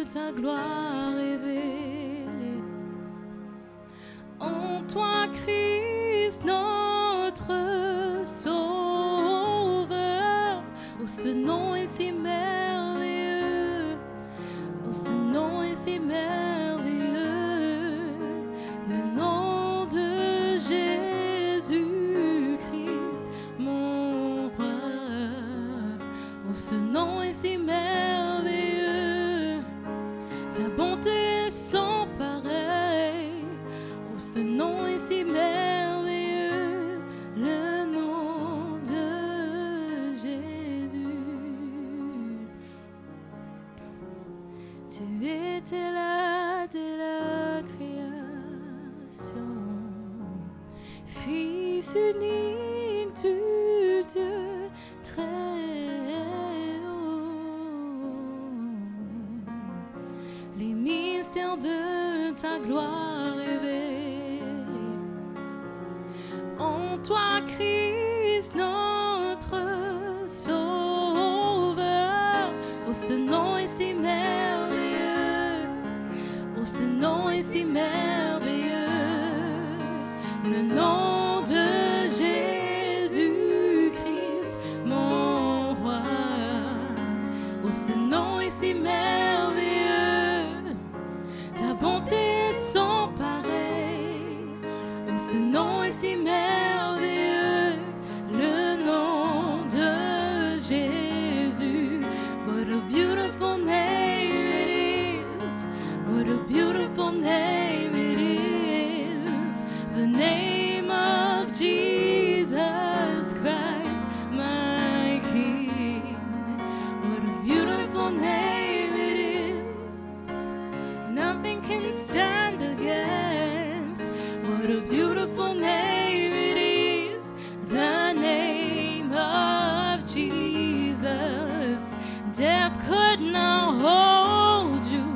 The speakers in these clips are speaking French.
de ta gloire révélée. En toi, Christ, notre Sauveur. Oh, ce nom est si merveilleux. Oh, ce nom est si merveilleux. Le nom de Jésus-Christ, mon roi. Oh, ce nom est si merveilleux. Ta bonté est sans pareil. Oh, ce nom est si merveilleux. Le nom de Jésus. Tu étais là dès la création, Fils unique du Dieu très haut. Les mystères de ta gloire révélés. En toi, Christ, notre Sauveur. Oh, ce nom est si merveilleux. Oh, ce nom est si merveilleux. Le nom de Jésus-Christ, mon roi. Oh, ce nom est si merveilleux. Ta bonté est sans pareil. Oh, ce nom est si merveilleux. Le nom de Jésus. What a beautiful name it is. What a beautiful name it is. The name of Jesus Christ, my King. What a beautiful name it is. Nothing can stand against. What a beautiful name it is. The name of Jesus. Death could not hold you.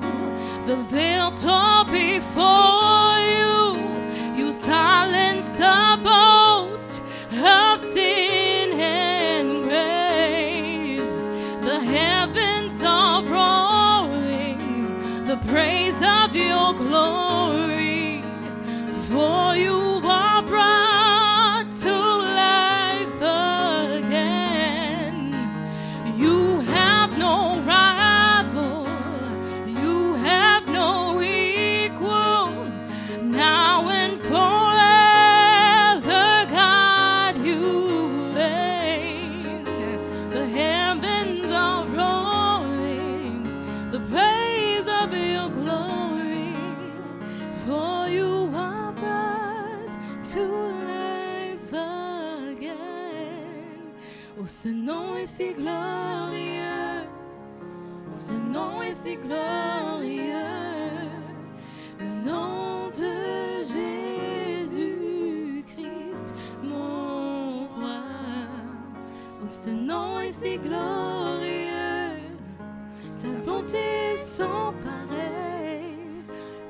The veil tore before you. You silenced the boast of sin and grave. The heavens are roaring the praise of your glory. For you are brought to life again. You have no rival. You have no equal. Now and forever, God, you reign. The heavens are roaring the praise of your glory. For you are brought to life again. Oh, ce nom est si glorieux. Oh, ce nom est si glorieux. Le nom de Jésus-Christ, mon roi. Oh, ce nom est si glorieux. Ta bonté est sans pareil.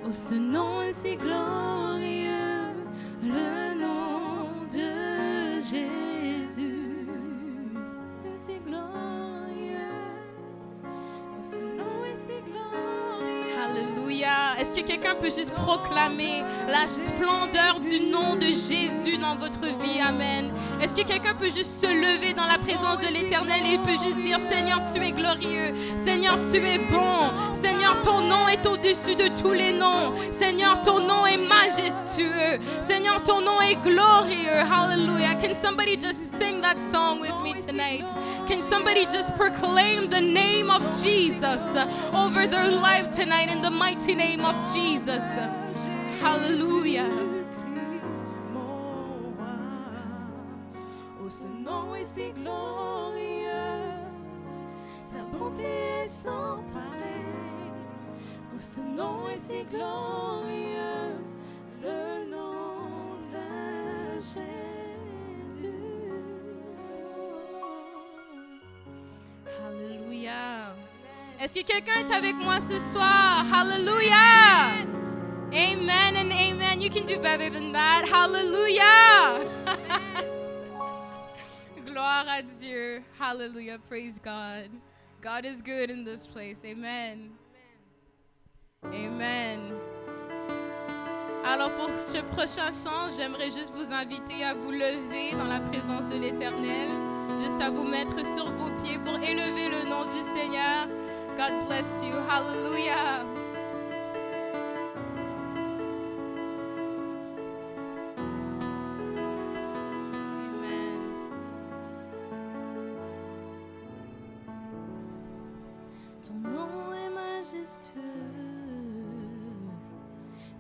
Oh, ce nom est si glorieux. Le nom de Jésus est si glorieux. Oh, ce nom est si glorieux. Alléluia. Est-ce que quelqu'un peut juste proclamer la splendeur du nom de Jésus dans votre vie? Amen. Est-ce que quelqu'un peut juste se lever dans la présence de l'Éternel et il peut juste dire: Seigneur, tu es glorieux. Seigneur, tu es bon. Seigneur, ton nom est au-dessus de tous les noms. Seigneur, ton nom est majestueux. Seigneur, ton nom est glorieux. Hallelujah. Can somebody just sing that song with me tonight? Can somebody just proclaim the name of Jesus over their life tonight in the mighty name of Jesus? Hallelujah. Oh, ce nom est si glorieux. Sa bonté est sans pareil. Oh, ce nom est si glorieux. Le nom de Jésus. Hallelujah. Est-ce que quelqu'un est avec moi ce soir? Hallelujah. Amen and amen. You can do better than that. Hallelujah. Gloire à Dieu. Hallelujah. Praise God. God is good in this place. Amen. Amen. Alors pour ce prochain chant, j'aimerais juste vous inviter à vous lever dans la présence de l'Éternel, juste à vous mettre sur vos pieds pour élever le nom du Seigneur. God bless you. Hallelujah. Amen. Ton nom est majestueux,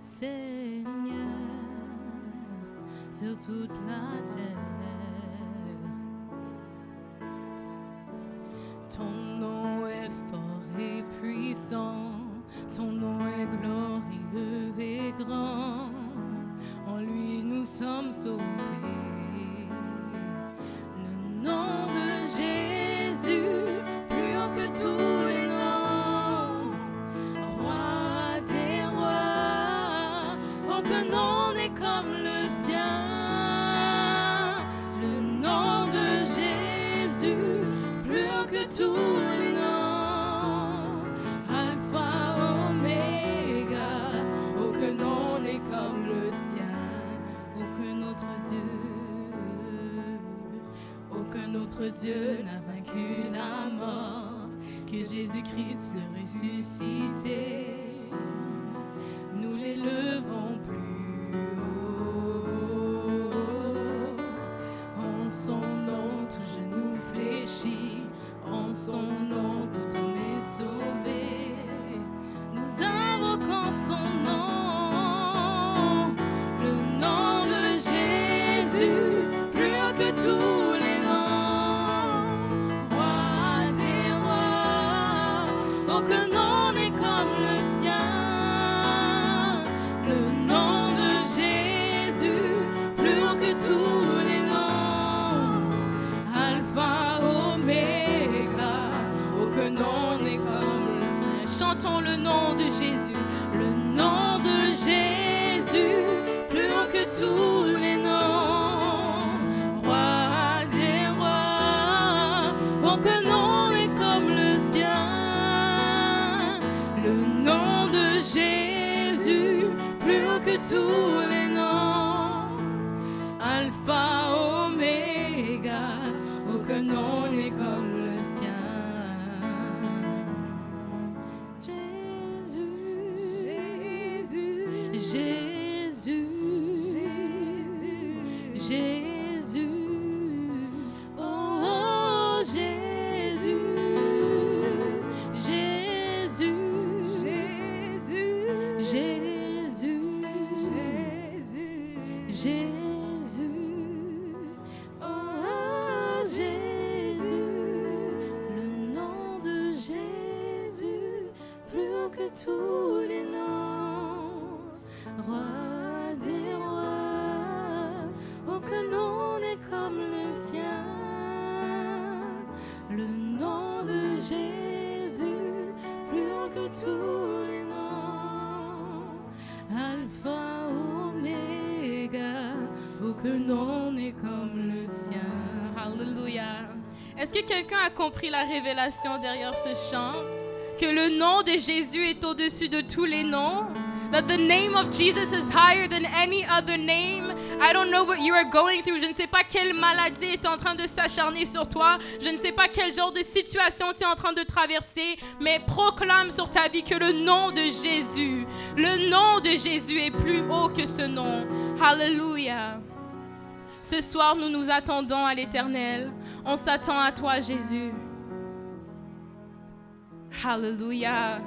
Seigneur, sur toute la terre. Ton nom est fort et puissant, ton nom est glorieux et grand. En lui nous sommes sauvés. Le nom de Jésus, plus haut que tous les noms, roi des rois, aucun nom n'est comme le sien. Le nom de Jésus, plus haut que tous les noms, Alpha, Oméga, aucun nom n'est comme le sien. Aucun autre Dieu n'a vaincu la mort que Jésus-Christ le ressuscité. Nous l'élevons plus haut. En son nom tout genou fléchit, en son nom tout homme est sauvé. Nous invoquons son nom, le nom de Jésus, plus haut que tous les noms, roi des rois, aucun nom n'est comme le sien. Le nom de Jésus, plus haut que tous les noms, Alpha, Oméga, aucun nom n'est comme le sien. Chantons le nom de Jésus. Le nom de Jésus, plus haut que tous les noms, roi des rois, aucun nom n'est comme le sien. Le nom de Jésus, plus haut que tous les noms, Alpha, Oméga, aucun nom n'est comme le sien. Jésus, oh Jésus, Jésus, Jésus, oh Jésus, le nom de Jésus, plus haut que tous les noms, roi des rois, aucun nom n'est comme le sien. Le nom de Jésus, plus haut que tous les noms, Alpha, Oméga, aucun nom n'est comme le sien. Hallelujah. Est-ce que quelqu'un a compris la révélation derrière ce chant? Que le nom de Jésus est au-dessus de tous les noms? That the name of Jesus is higher than any other name. I don't know what you are going through. Je ne sais pas quelle maladie est en train de s'acharner sur toi. Je ne sais pas quel genre de situation tu es en train de traverser. Mais proclame sur ta vie que le nom de Jésus, le nom de Jésus est plus haut que ce nom. Hallelujah. Ce soir, nous nous attendons à l'Éternel. On s'attend à toi, Jésus. Hallelujah.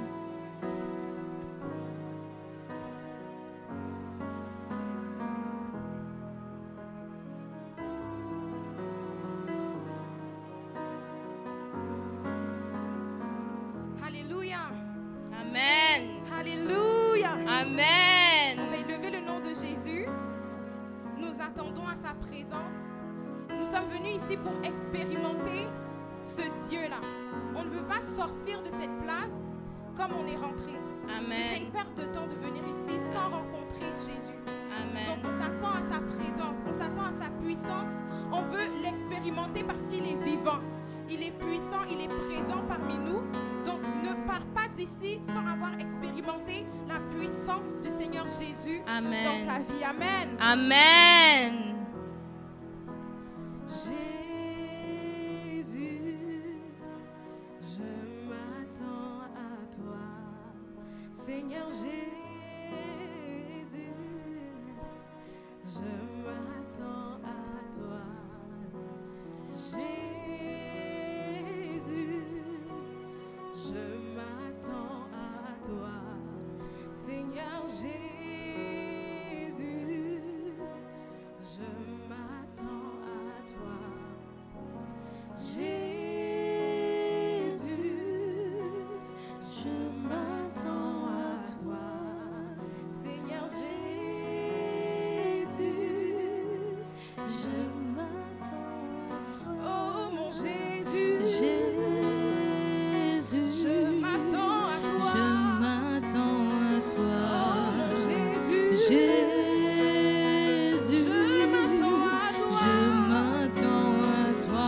Alléluia. Amen. Alléluia. On Amen. va élever le nom de Jésus. Nous attendons à sa présence. Nous sommes venus ici pour expérimenter ce Dieu-là. On ne veut pas sortir de cette place comme on est rentré. Ce serait une Amen. perte de temps de venir ici sans rencontrer Jésus. Amen. Donc on s'attend à sa présence, on s'attend à sa puissance. On veut l'expérimenter parce qu'il est vivant. Il est puissant, il est présent parmi nous. Donc ne pars pas d'ici sans avoir expérimenté la puissance du Seigneur Jésus dans Amen. ta vie. Amen. Amen. Jésus, je m'attends à toi. Seigneur Jésus, je m'attends à toi. Jésus, je m'attends à toi. Seigneur Jésus, je m'attends à toi. Jésus, je m'attends à toi. Seigneur Jésus, je m'attends à toi. Oh mon Jésus, Jésus, je m'attends à toi. Je m'attends à toi. Oh mon Jésus, Jésus, je m'attends à toi. Je m'attends à toi.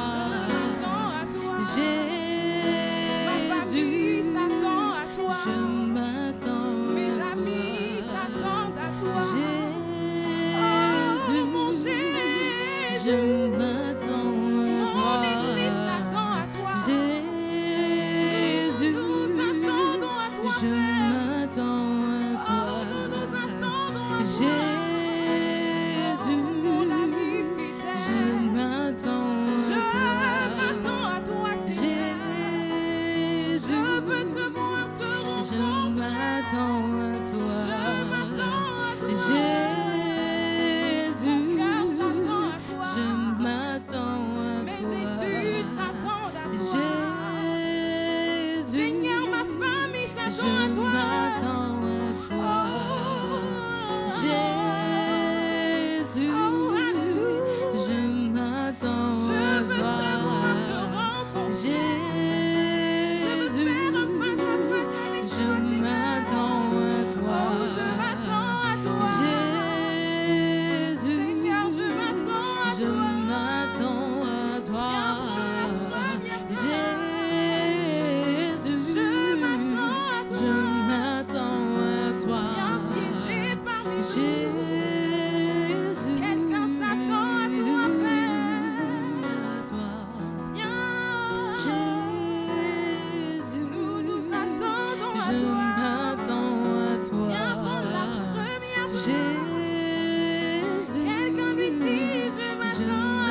Jésus, ma famille s'attend à toi. Je m'attends à mes amis s'attendent à toi. Jésus, oh, mon Jésus, je m'attends à toi. Mon église s'attend à toi. Jésus, nous attendons à toi. Je m'attends à toi. Oh, nous nous attendons à toi. Jésus, mon ami fidèle, je m'attends à toi. Je m'attends à toi, Seigneur. Jésus, je veux te voir, te rencontrer. Je m'attends à toi. Je m'attends à toi. Jésus, mon cœur s'attend à toi. Je m'attends à toi. Mes études s'attendent à toi. Jésus, Seigneur, ma famille s'attend à toi. Je m'attends à toi. Jésus, oh, alléluia. Je m'attends à toi. Je veux te voir, te rencontrer. Je veux faire un face à face avec toi, Seigneur. Je m'attends à toi. Oh, je m'attends à toi. Jésus, Seigneur, je m'attends à toi. Je m'attends à toi. Viens prendre la première place. Jésus, je m'attends à toi. Je m'attends à toi. Viens siéger parmi nous. Jésus, quelqu'un s'attend à toi, Père. Viens, Jésus, nous nous attendons à toi. Je m'attends à toi. Viens prendre la première place. Jésus, quelqu'un lui dit, je m'attends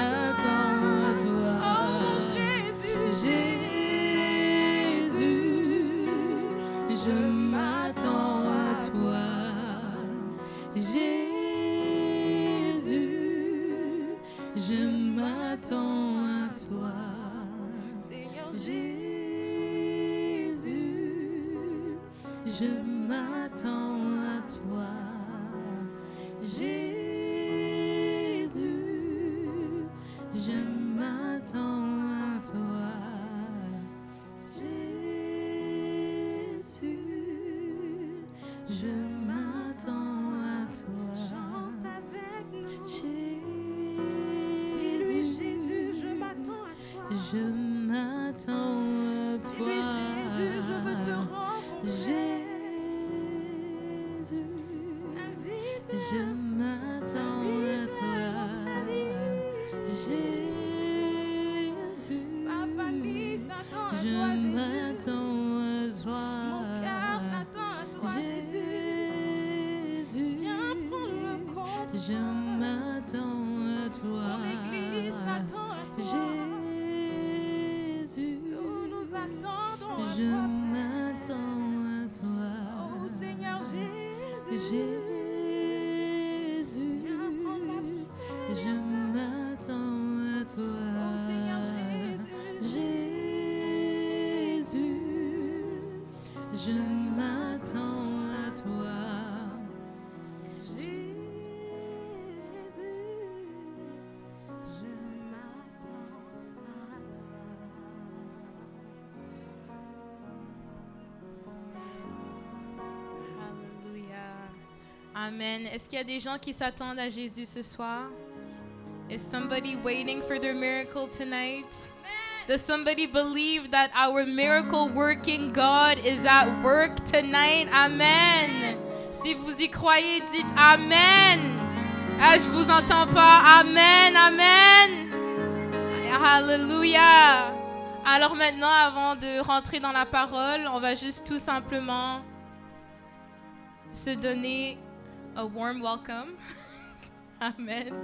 à toi. Oh mon Jésus, Jésus, je m'attends à toi. Jésus, je m'attends à toi. Seigneur Jésus, je m'attends à toi. Jésus, je m'attends à toi. Jésus, je m'attends à toi. Chante avec nous. Jésus, Jésus, je m'attends à toi. Je m'attends à toi. Jésus, je veux te rencontrer. Jésus, je m'attends à toi. Jésus, ma famille s'attend à toi. Je m'attends à toi. Mon cœur s'attend à toi. Jésus, viens prendre le compte. Je m'attends à toi. Mon église s'attend à toi. Jésus, nous nous attendons à toi. Je m'attends à toi. Oh Seigneur Jésus, Jésus, viens prendre la place. Je m'attends à toi. Oh Seigneur Jésus, je m'attends à toi. Jésus, je m'attends à toi. Alléluia. Amen. Est-ce qu'il y a des gens qui s'attendent à Jésus ce soir? Is somebody waiting for their miracle tonight? Does somebody believe that our miracle working God is at work tonight? Amen. Si vous y croyez, dites Amen. Ah, je vous entends pas. Amen, Amen. Hallelujah. Alors maintenant, avant de rentrer dans la parole, on va juste tout simplement se donner a warm welcome. Amen.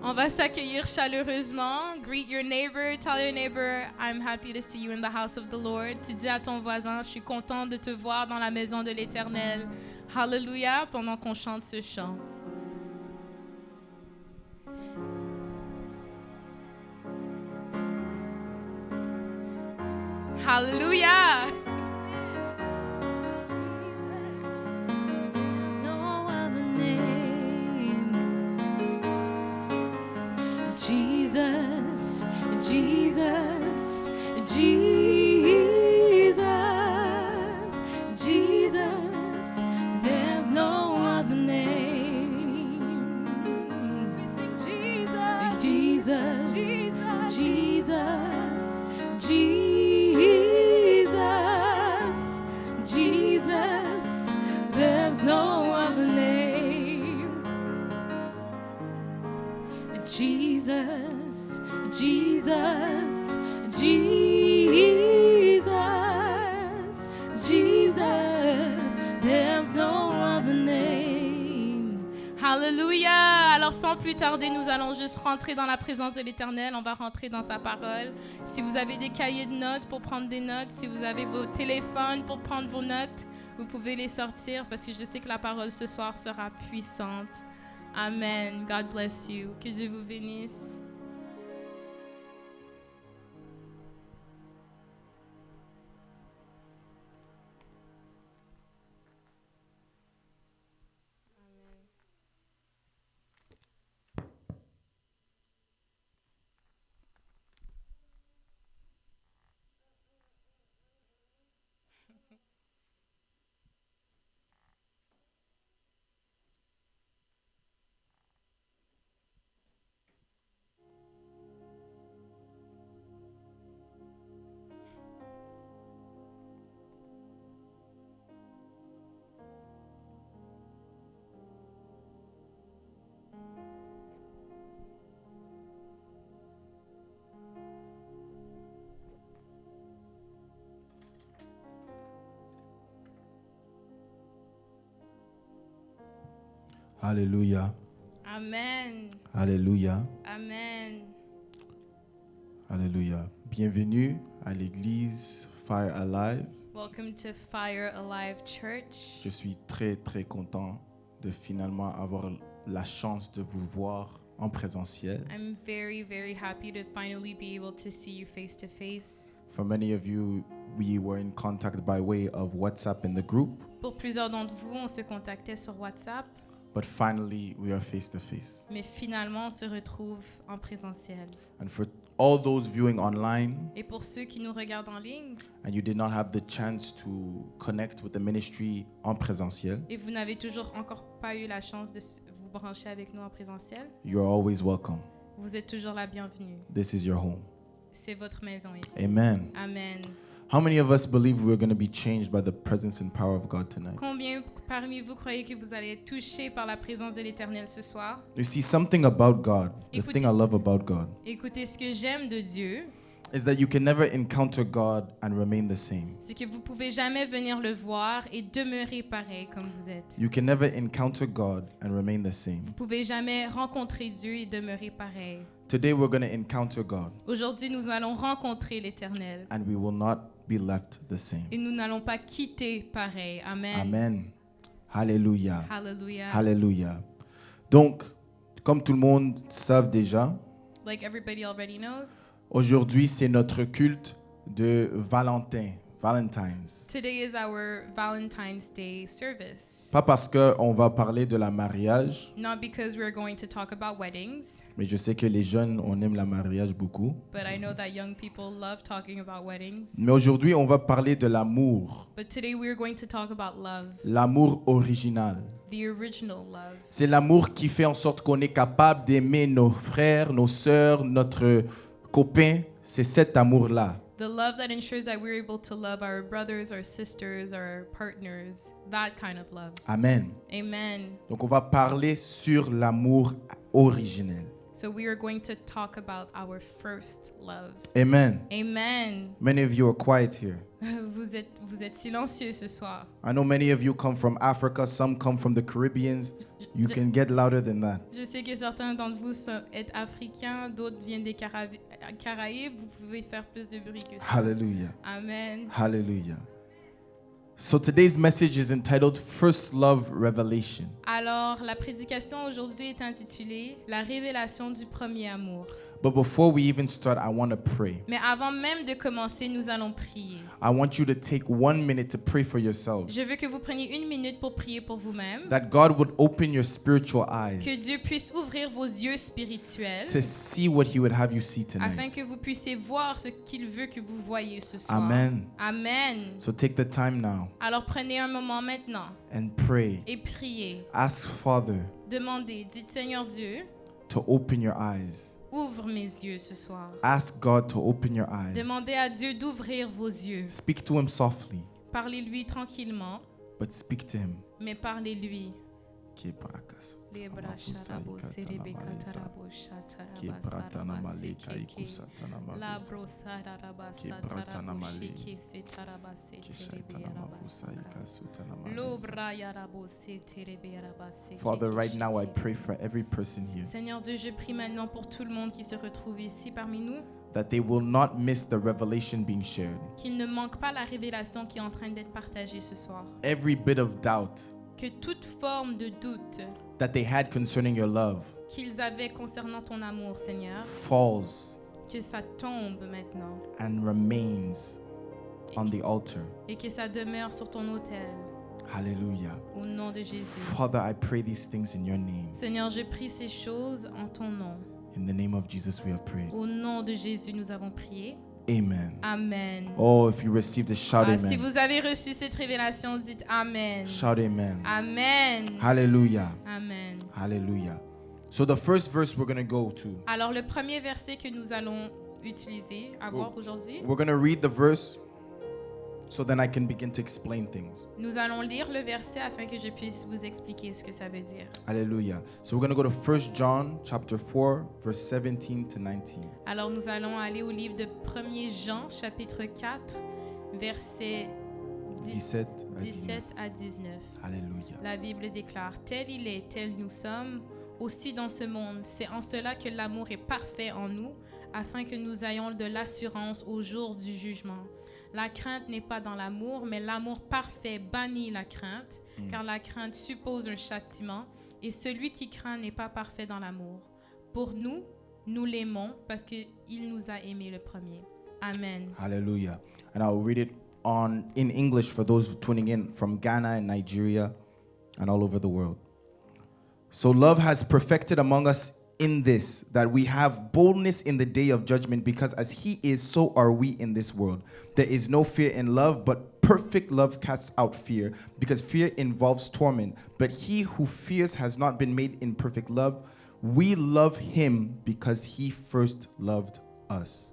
On va s'accueillir chaleureusement. Greet your neighbor. Tell your neighbor, I'm happy to see you in the house of the Lord. Tu dis à ton voisin, je suis content de te voir dans la maison de l'Éternel. Hallelujah, pendant qu'on chante ce chant. Hallelujah. Jesus, Jesus, Jesus, Jesus, there's no other name. We sing Jesus, Jesus, Jesus, Jesus, Jesus, Jesus, there's no other name. Jesus, Jesus, Jesus, Jesus, there's no other name. Hallelujah. Alors sans plus tarder, nous allons juste rentrer dans la présence de l'Éternel. On va rentrer dans sa parole. Si vous avez des cahiers de notes pour prendre des notes, si vous avez vos téléphones pour prendre vos notes, vous pouvez les sortir parce que je sais que la parole ce soir sera puissante. Amen. God bless you. Que Dieu vous bénisse. Alléluia. Amen. Alléluia. Amen. Alléluia. Bienvenue à l'église Fire Alive. Welcome to Fire Alive Church. Je suis très très content de finalement avoir la chance de vous voir en présentiel. I'm very, very happy to finally be able to see you face to face. For many of you, we were in contact by way of WhatsApp in the group, Pour plusieurs d'entre vous, on se contactait sur WhatsApp, but finally we are face to face. mais finalement, on se retrouve en présentiel. And for all those viewing online Et pour ceux qui nous regardent en ligne, and you did not have the chance to connect with the ministry en présentiel, et vous n'avez toujours encore pas eu la chance de vous brancher avec nous en présentiel, you are always welcome. vous êtes toujours la bienvenue. This is your home. C'est votre maison ici. Amen. Amen. How many of us believe we're going to be changed by the presence and power of God tonight? Combien parmi vous croyez que vous allez être touchés par la présence de l'Éternel ce soir? You see, something about God, the Écoutez- thing I love about God, Écoutez, ce que j'aime de Dieu, is that you can never encounter God and remain the same. c'est que vous pouvez jamais venir le voir et demeurer pareil comme vous êtes. You can never encounter God and remain the same. Vous pouvez jamais rencontrer Dieu et demeurer pareil. Today we're going to encounter God Aujourd'hui, nous allons rencontrer l'Éternel and we will not be left the same. et nous n'allons pas quitter pareil. Amen. Amen. Hallelujah. Hallelujah. Hallelujah. Donc, comme tout le monde savent déjà, Like everybody already knows, aujourd'hui c'est notre culte de Valentine's. today is our Valentine's Day service. Pas parce qu'on va parler de la mariage, Not because we're going to talk about weddings, mais je sais que les jeunes, on aime la mariage beaucoup. but I know that young people love talking about weddings. Mais aujourd'hui, on va parler de l'amour, But today we're going to talk about love, l'amour original. the original love. C'est l'amour qui fait en sorte qu'on est capable d'aimer nos frères, nos sœurs, notre copains, c'est cet amour-là. The love that ensures that we're able to love our brothers, our sisters, our partners. That kind of love. Amen. Amen. Donc on va parler sur l'amour originel. So we are going to talk about our first love. Amen. Amen. Many of you are quiet here. Vous êtes silencieux ce soir. I know many of you come from Africa, some come from the Caribbeans. You can get louder than that. Je sais que certains d'entre vous sont africains, d'autres viennent des Caraïbes. Vous pouvez faire plus de bruit que ça. Hallelujah. Amen. Hallelujah. So today's message is entitled First Love Revelation. Alors, la prédication aujourd'hui est intitulée La révélation du premier amour. But before we even start, I want to pray. Mais avant même de commencer, nous allons prier. I want you to take 1 minute to pray for yourselves. Je veux que vous preniez 1 minute pour prier pour vous-même. That God would open your spiritual eyes Que Dieu puisse ouvrir vos yeux spirituels to see what He would have you see afin tonight. que vous puissiez voir ce qu'il veut que vous voyez ce soir. Amen. Amen. So take the time now Alors prenez un moment maintenant and pray. et priez. Ask Father Demandez, dites Seigneur Dieu, to open your eyes. ouvre mes yeux ce soir. Ask God to open your eyes. Demandez à Dieu d'ouvrir vos yeux. Speak to Him softly, Parlez-lui tranquillement, but speak to Him. mais parlez-lui. Father, right now I pray for every person here Seigneur Dieu, je prie maintenant pour tout le monde qui se retrouve ici parmi nous, that they will not miss the revelation being shared. qu'il ne manque pas la révélation qui est en train d'être partagée ce soir. Every bit of doubt Que toute forme de doute that they had concerning your love qu'ils avaient concernant ton amour, Seigneur, falls que ça tombe maintenant and remains on the altar. et que ça demeure sur ton autel. Hallelujah. Au nom de Jésus. Father, I pray these things in your name. Seigneur, je prie ces choses en ton nom. In the name of Jesus we have prayed. Au nom de Jésus, nous avons prié. Amen. Amen. Oh, if you received it, shout Ah, si amen. vous avez reçu cette révélation, dites Amen. Shout amen. Amen. Hallelujah. Amen. Hallelujah. So the first verse we're going to go to, Alors, le premier verset que nous allons utiliser, à voir aujourd'hui, we're going to read the verse so then I can begin to explain things. nous allons lire le verset afin que je puisse vous expliquer ce que ça veut dire. Hallelujah. So we're going to go to 1 John chapter 4 verse 17 to 19. Alors, nous allons aller au livre de 1er Jean, chapitre 4, versets 17 à 17 à 19. Hallelujah. La Bible déclare, tel il est, tel nous sommes, aussi dans ce monde. C'est en cela que l'amour est parfait en nous, afin que nous ayons de l'assurance au jour du jugement. La crainte n'est pas dans l'amour, mais l'amour parfait bannit la crainte, car la crainte suppose un châtiment, et celui qui craint n'est pas parfait dans l'amour. Pour nous, nous l'aimons parce qu'il nous a aimés le premier. Amen. Hallelujah. And I'll read it in English for those tuning in from Ghana and Nigeria and all over the world. So love has perfected among us in this, that we have boldness in the day of judgment, because as He is, so are we in this world. There is no fear in love, but perfect love casts out fear, because fear involves torment. But he who fears has not been made in perfect love. We love Him because He first loved us.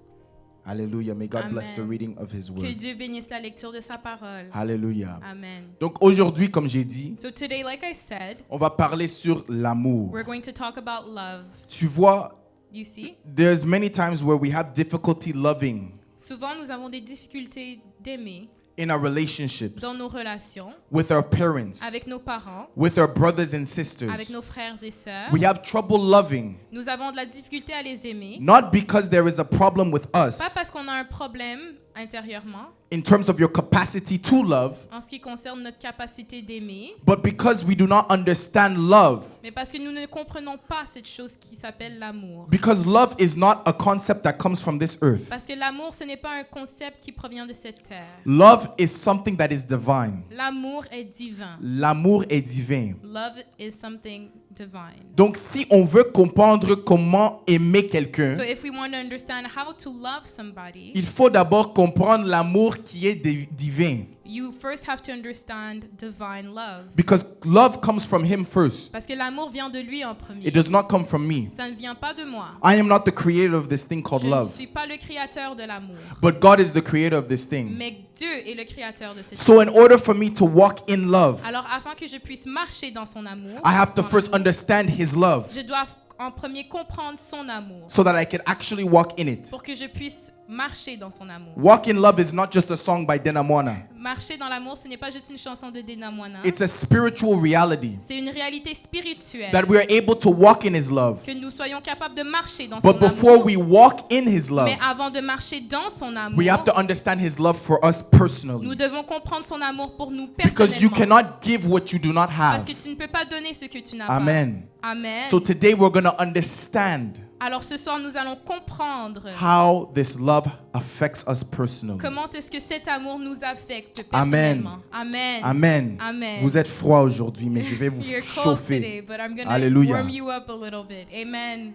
Hallelujah. May God bless the Amen. reading of His Que word. Dieu bénisse la lecture de sa parole. Hallelujah. Amen. Donc aujourd'hui, comme j'ai dit, So today, like I said, on va parler sur l'amour. we're going to talk about love. Tu vois, You see? there's many times where we have difficulty loving Souvent, nous avons des difficultés d'aimer in our relationships dans nos relations, with our parents, avec nos parents, with our brothers and sisters. avec nos frères et sœurs. We have trouble loving, Nous avons de la difficulté à les aimer. not because there is a problem with Pas us parce qu'on a un problème intérieurement in terms of your capacity to love, en ce qui concerne notre capacité d'aimer, but because we do not understand love. mais parce que nous ne comprenons pas cette chose qui s'appelle l'amour. Because love is not a concept that comes from this earth. Parce que l'amour, ce n'est pas un concept qui provient de cette terre. Love is something that is divine. L'amour est divin. L'amour est divin. Love is something divine. Donc si on veut comprendre comment aimer quelqu'un, So if we want to understand how to love somebody, il faut d'abord comprendre l'amour qui est divin. you first have to understand divine love. Because love comes from him first. Parce que l'amour vient de lui en premier. It does not come from me. Ça ne vient pas de moi. I am not the creator of this thing called Je ne love, suis pas le créateur de l'amour. but God is the creator of this thing. Mais Dieu est le créateur de cette So chose. in order for me to walk in love, Alors afin que je puisse marcher dans son amour, I have to dans first l'amour, understand his love je dois en premier comprendre son amour so that I can actually walk in it. pour que je puisse marcher dans son amour. Walk in love is not just a song by Denamona. Marcher dans l'amour, ce n'est pas juste une chanson de Dena Moana. It's a spiritual reality C'est une réalité spirituelle. that we are able to walk in his love. Que nous soyons capables de marcher dans son But before amour. we walk in his love, Mais avant de marcher dans son amour, we have to understand his love for us personally. nous devons comprendre son amour pour nous Because you personnellement. cannot give what you do not Parce have. que tu ne peux pas donner ce que tu n'as Amen. pas. Amen. So today we're going to understand Alors ce soir, nous allons comprendre how this love affects us personally. comment est-ce que cet amour nous affecte Amen. personnellement. Amen. Amen. Amen. Vous êtes froid aujourd'hui, mais je vais vous You're cold today, chauffer. but I'm going to Alléluia. warm you up a little bit. Amen.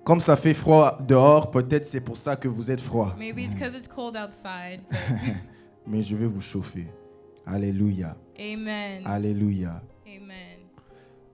Comme ça fait froid dehors, peut-être c'est pour ça que vous êtes froid. Maybe it's because it's cold outside. but Mais je vais vous chauffer. Alléluia. Amen. Alléluia. Amen.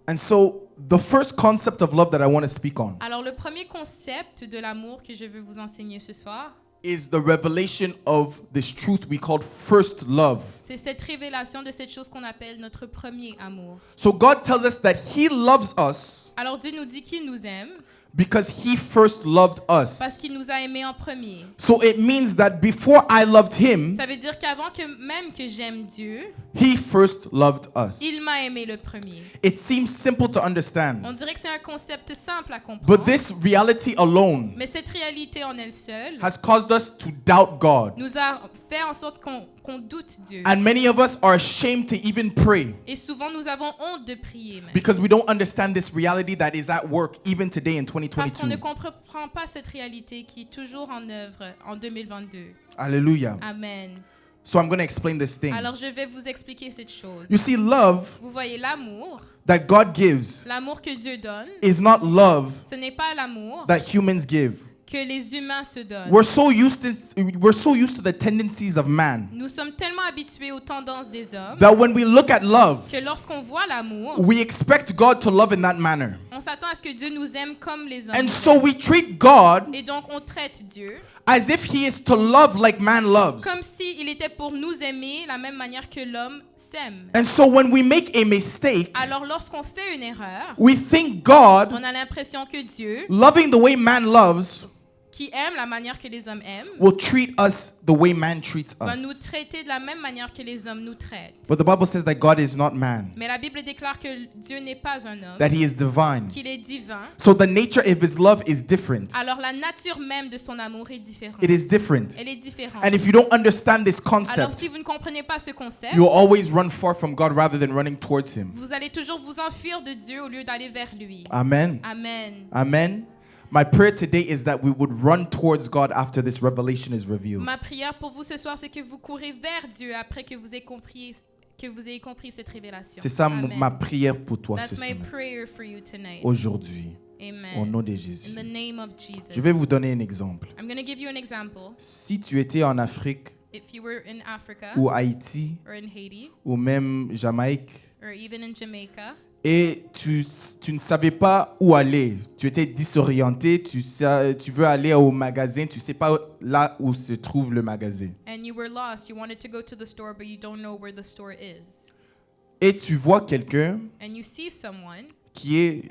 And so the first concept of love that I want to speak on Alors le premier concept de l'amour que je veux vous enseigner ce soir, is the revelation of this truth we call first love. c'est cette révélation de cette chose qu'on appelle notre premier amour. So God tells us that he loves us Alors Dieu nous dit qu'il nous aime because he first loved us. parce qu'il nous a aimés en premier. So it means that before I loved him, Ça veut dire qu'avant que même que j'aime Dieu, he first loved us. il m'a aimé le premier. It seems simple to On understand, dirait que c'est un concept simple à comprendre. but this reality alone Mais cette réalité en elle seule has caused us to doubt God. nous a fait en sorte qu'on doute Dieu. And many of us are ashamed to even pray Et souvent nous avons honte de prier même. because we don't understand this reality that is at work even today in Parce qu'on ne 2022. comprend pas cette réalité qui est toujours en œuvre en 2022. Hallelujah. Amen. So I'm going to explain this thing. Alors je vais vous expliquer cette chose. You see, love Vous voyez, l'amour, that God gives l'amour que Dieu donne, is not love ce n'est pas l'amour that humans give. que les humains se donnent. We're so used to the tendencies of man Nous sommes tellement habitués aux tendances des hommes that when we look at love, que lorsqu'on voit l'amour, we expect God to love in that manner. on s'attend à ce que Dieu nous aime comme les hommes. And nous so aiment. we treat God Et donc on traite Dieu as if he is to love like man loves. comme s'il était pour nous aimer la même manière que l'homme s'aime. And so when we make a mistake, Alors lorsqu'on fait une erreur, we think God, on a l'impression que Dieu, loving the way man loves, qui aime la manière que les hommes aiment, will treat us the way man treats va us. nous traiter de la même manière que les hommes nous traitent. But the Bible says that God is not man, Mais la Bible déclare que Dieu n'est pas un homme, that he is divine. qu'il est divin. So the nature of his love is different. Alors la nature même de son amour est différente. It is different. Elle est différente. And if you don't understand this Alors concept, si vous ne comprenez pas ce concept, you'll always run far from God rather than running towards him. vous allez toujours vous enfuir de Dieu au lieu d'aller vers lui. Amen. Amen. Amen. My prayer today is that we would run towards God after this revelation is revealed. Ma prière pour vous ce soir, c'est que vous courez vers Dieu après que vous ayez compris cette révélation. C'est ça Amen. ma prière pour toi ce That's my soir. prayer for you tonight. Aujourd'hui, Amen. au nom de In Jésus. the name of Jesus. Je vais vous donner un exemple. I'm going to give you an example. Si tu étais en Afrique If you were in Africa ou Haïti or in Haiti ou même Jamaïque or even in Jamaica, et tu ne savais pas où aller, tu étais disorienté, tu veux aller au magasin, tu ne sais pas là où se trouve le magasin. and you were lost, you wanted to go to the store, but you don't know where the store is. Et tu vois quelqu'un And you see someone qui est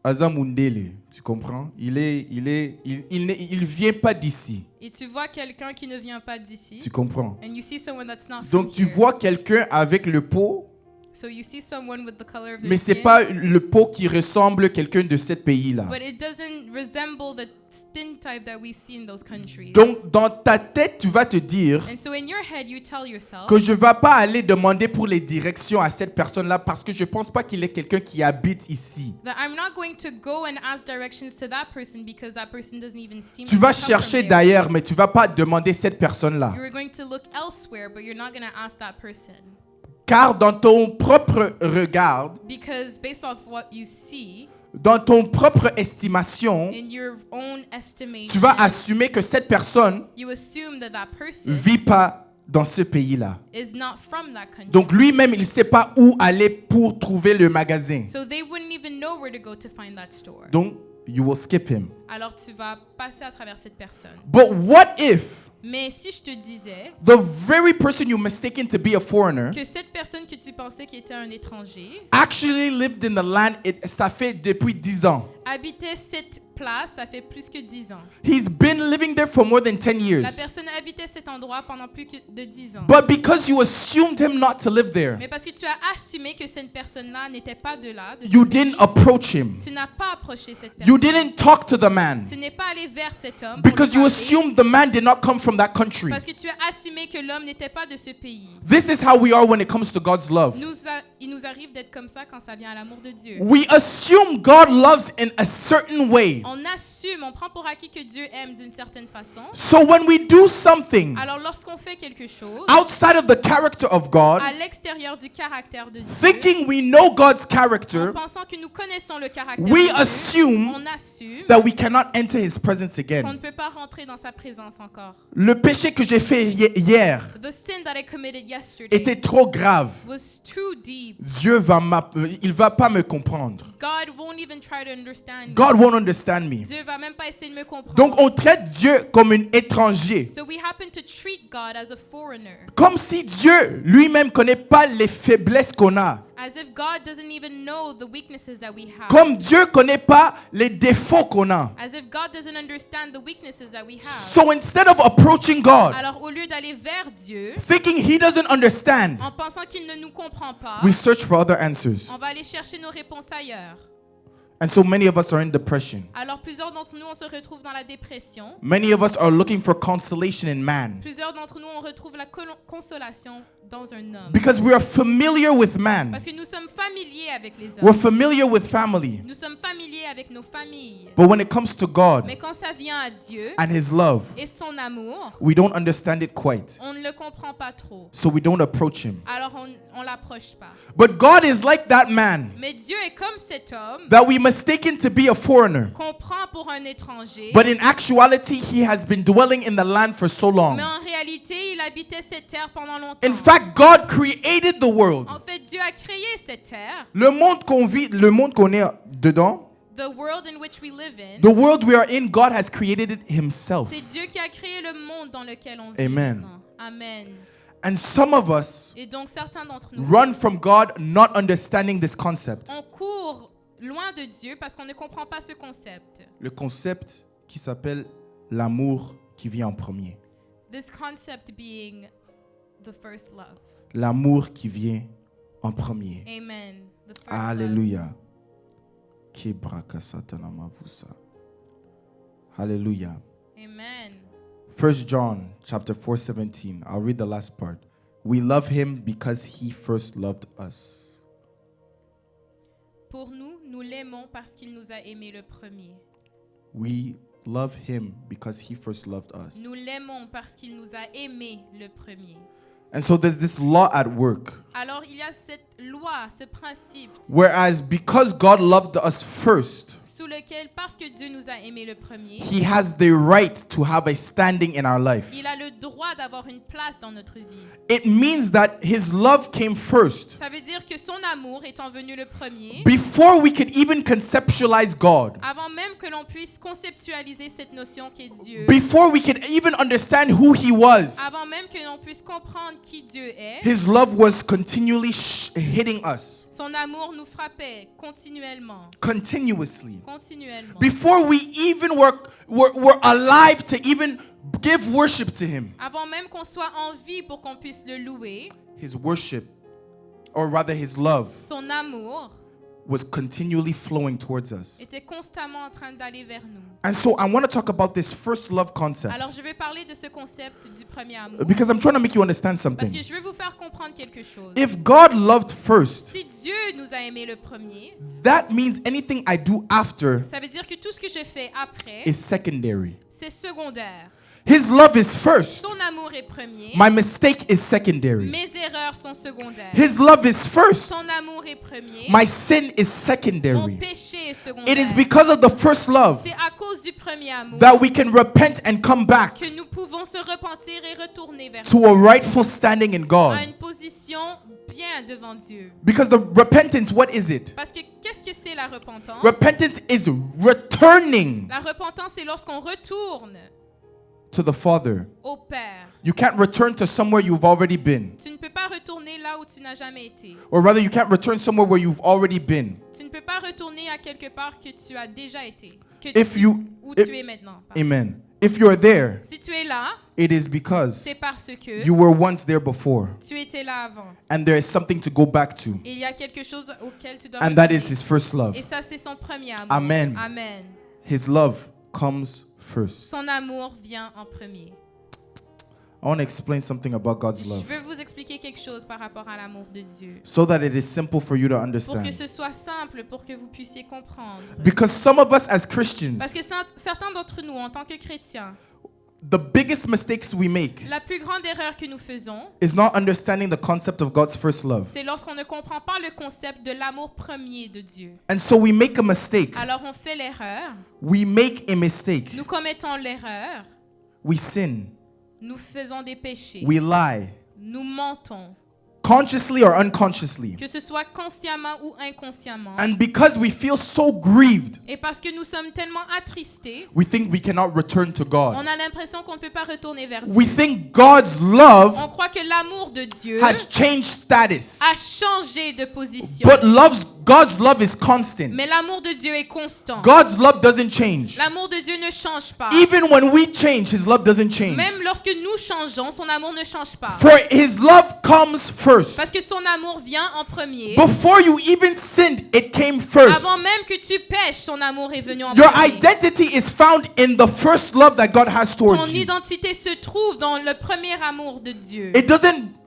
Azamundele, tu comprends? Il vient pas d'ici, et tu vois quelqu'un qui ne vient pas d'ici, tu comprends? and you see someone that's not from Donc tu here. vois quelqu'un avec le pot, So you see someone with the color of their mais c'est skin, pas le pot qui ressemble à quelqu'un de ce pays-là. but it doesn't resemble the skin type that we see in those countries. Donc dans ta tête, tu vas te dire And so in your head, you tell yourself que je ne vais pas aller demander pour les directions à cette personne-là parce que je ne pense pas qu'il est quelqu'un qui habite ici. that I'm not going to go and ask directions to that person because that person doesn't even seem Tu to vas come chercher from there. d'ailleurs, mais tu ne vas pas demander cette personne-là. You're going to look elsewhere, but you're not going to ask that person. Car dans ton propre regard, Because based off what you see, dans ton propre estimation, in your own estimation, tu vas assumer que cette personne you assume that that person vit pas dans ce pays-là. is not from that country. Donc lui-même, il ne sait pas où aller pour trouver le magasin. So they wouldn't even know where to go to find that store. Donc, you will skip him. Alors tu vas passer à travers cette personne. But what if Mais si je te disais the very person you mistaken to be a foreigner que cette personne que tu pensais qui était un étranger actually lived in the land, ça fait depuis 10 ans. habitait cette place, ça fait plus que 10 ans. He's been living there for more than 10 La years. personne habitait cet endroit pendant plus que de 10 ans. But because you assumed him not to live there, Mais parce que tu as assumé que cette personne-là n'était pas de là, de ce you pays, didn't approach him. tu n'as pas approché cette You personne. didn't talk to the man Tu n'es pas allé vers cet homme pour because lui you parler, assumed the man did not come from that country. parce que tu as assumé que l'homme n'était pas de ce pays. This is how we are when it comes to God's love. Il nous arrive d'être comme ça quand ça vient à l'amour de Dieu. We assume God loves in a certain way. On assume, on prend pour acquis que Dieu aime d'une certaine façon. So when we do something Alors lorsqu'on fait quelque chose outside of the character of God, à l'extérieur du caractère de Dieu, thinking we know God's en character, pensant que nous connaissons le caractère we de Dieu, assume on assume that we cannot enter his presence qu'on again. ne peut pas rentrer dans sa présence encore. Le péché que j'ai fait hier The sin that I committed yesterday était trop grave. was too deep. Dieu il va pas me comprendre. God won't even try to understand me. God won't understand me. Dieu va même pas essayer de me comprendre. Donc on traite Dieu comme un étranger. So we happen to treat God as a foreigner, Comme si Dieu lui-même connaît pas les faiblesses qu'on a. as if God doesn't even know the weaknesses that we have. Comme Dieu connaît pas les défauts qu'on a. As if God doesn't understand the weaknesses that we have. So instead of approaching God, Alors au lieu d'aller vers Dieu, thinking he doesn't understand, en pensant qu'il ne nous comprend pas, we search for other answers. on va aller chercher nos réponses ailleurs. And so many of us are in depression. Alors plusieurs d'entre nous, on se retrouve dans la dépression. Many of us are looking for consolation in man Plusieurs d'entre nous, on retrouve la consolation dans un homme. because we are familiar with man. Parce que nous sommes familiers avec les We're hommes. familiar with family. Nous sommes familiers avec nos familles. But when it comes to God Mais quand ça vient à Dieu and his love, et son amour, we don't understand it quite. on ne le comprend pas trop. So we don't approach him. Alors on l'approche pas. But God is like that man Mais Dieu est comme cet homme that we mistaken to be a foreigner. qu'on prend pour un étranger. But in actuality, he has been dwelling in the land for so long. Mais en réalité, il habitait cette terre pendant longtemps. In fact, God created the world. En fait, Dieu a créé cette terre, Le monde qu'on vit, le monde qu'on est dedans, the world in which we live in. the world we are in, God has created it himself. C'est Dieu qui a créé le monde dans lequel on vit. Amen. maintenant. Amen. And some of us Et donc certains d'entre nous, run from God not understanding this concept. on court loin de Dieu parce qu'on ne comprend pas ce concept. Le concept qui s'appelle l'amour qui vient en premier. This concept being the first love. L'amour qui vient en premier. Amen. The first Alléluia. Hallelujah. love. Amen. 1 John chapter 4:17. I'll read the last part. We love him because he first loved us. Pour nous, nous l'aimons parce qu'il nous a aimés le premier. We love him because he first loved us. Nous l'aimons parce qu'il nous a aimés le premier. And so there's this law at work. Alors il y a cette loi, ce principe Whereas because God loved us first, sous lequel, parce que Dieu nous a aimés le premier, he has the right to have a standing in our life. il a le droit d'avoir une place dans notre vie. It means that his love came first. Ça veut dire que son amour étant venu le premier, Before we could even conceptualize God, avant même que l'on puisse conceptualiser cette notion qu'est Dieu, before we could even understand who he was, avant même que l'on puisse comprendre qui Dieu est, his love was continually hitting us, son amour nous frappait continuellement. continuously. Continuellement. Before we even were alive to even give worship to him, Avant même qu'on soit en vie pour qu'on puisse le louer, his worship, or rather his love, son amour was continually flowing towards us. était constamment en train d'aller vers nous. And so I want to talk about this first love concept Alors je vais parler de ce concept du premier amour because I'm trying to make you understand parce something. que je vais vous faire comprendre quelque chose. If God loved first, Si Dieu nous a aimés le premier, that means anything I do after ça veut dire que tout ce que je fais après, is secondary. c'est secondaire. His love is first. Son amour est premier. My mistake is secondary. Mes erreurs sont secondaires. His love is first. Son amour est premier. My sin is Mon secondary. péché est It secondaire. is because of the first love C'est à cause cause du premier amour that we can repent and come back que nous pouvons se repentir et retourner vers to a rightful standing in à God. une position bien devant Dieu. Because the repentance, what is it? Parce que qu'est-ce que c'est la repentance? Repentance is returning La repentance, c'est lorsqu'on retourne to the Father. au Père. You can't return to somewhere you've already been. Tu ne peux pas retourner là où tu n'as jamais été. Or rather, you can't return somewhere where you've already been. Tu ne peux pas retourner à quelque part que tu as déjà été. If you, Où if- tu es maintenant. pardon. amen. If you're there, Si tu es là, it is because c'est parce que you were once there before. tu étais là avant. And there is something to go back to. Et il y a quelque chose auquel tu dois And that is retourner. his first love. Et ça, c'est son premier amour. Amen. Amen. His love comes first. Son amour vient en premier. I want to explain something about God's Je love veux vous expliquer quelque chose par rapport à l'amour de Dieu. so that it is simple for you to Pour que understand. ce soit simple, pour que vous puissiez comprendre. Because some of us as Christians, Parce que certains d'entre nous, en tant que chrétiens, the biggest mistakes we make la plus grande erreur que nous faisons, is not understanding the concept of God's first love. c'est lorsqu'on ne comprend pas le concept de l'amour premier de Dieu. And so we make a mistake. Alors on fait l'erreur, We make a mistake. nous commettons l'erreur, We sin. nous faisons des péchés, We lie. nous mentons, Consciously or unconsciously. que ce soit consciemment ou inconsciemment. And because we feel so grieved, Et parce que nous sommes tellement attristés, we think we cannot return to God. on a l'impression qu'on ne peut pas retourner vers Dieu. We think God's love On croit que l'amour de Dieu has changed status. a changé de position. But God's love is constant. Mais l'amour de Dieu est constant. God's love doesn't change. L'amour de Dieu ne change pas. Even when we change, his love doesn't change. Même lorsque nous changeons, son amour ne change pas. For his love comes first. Parce que son amour vient en premier. Before you even sinned, it came first. Avant même que tu pèches, son amour est venu en Your premier. identity is found in the first love that God has Ton towards you. identité se trouve dans le premier amour de Dieu.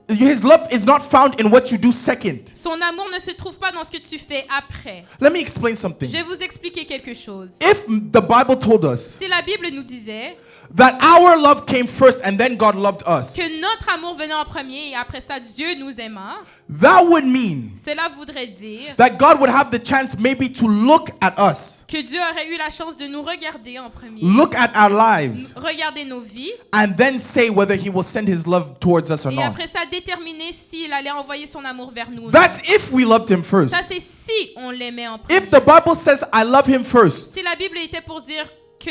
His love is not found in what you do second. Son amour ne se trouve pas dans ce que tu fais après. Let me explain something. Je vais vous expliquer quelque chose. If the Bible told us Si la Bible nous disait that our love came first and then God loved us, que notre amour venait en premier et après ça Dieu nous aima, that would mean cela voudrait dire that God would have the chance maybe to look at us, que Dieu aurait eu la chance de nous regarder en premier, look at our lives, regarder nos vies and then say whether he will send his love towards us or et not. après ça déterminer s'il allait envoyer son amour vers nous. That's if we loved him first. Ça c'est si on l'aimait en premier. If the Bible says I love him first, Si la Bible était pour dire que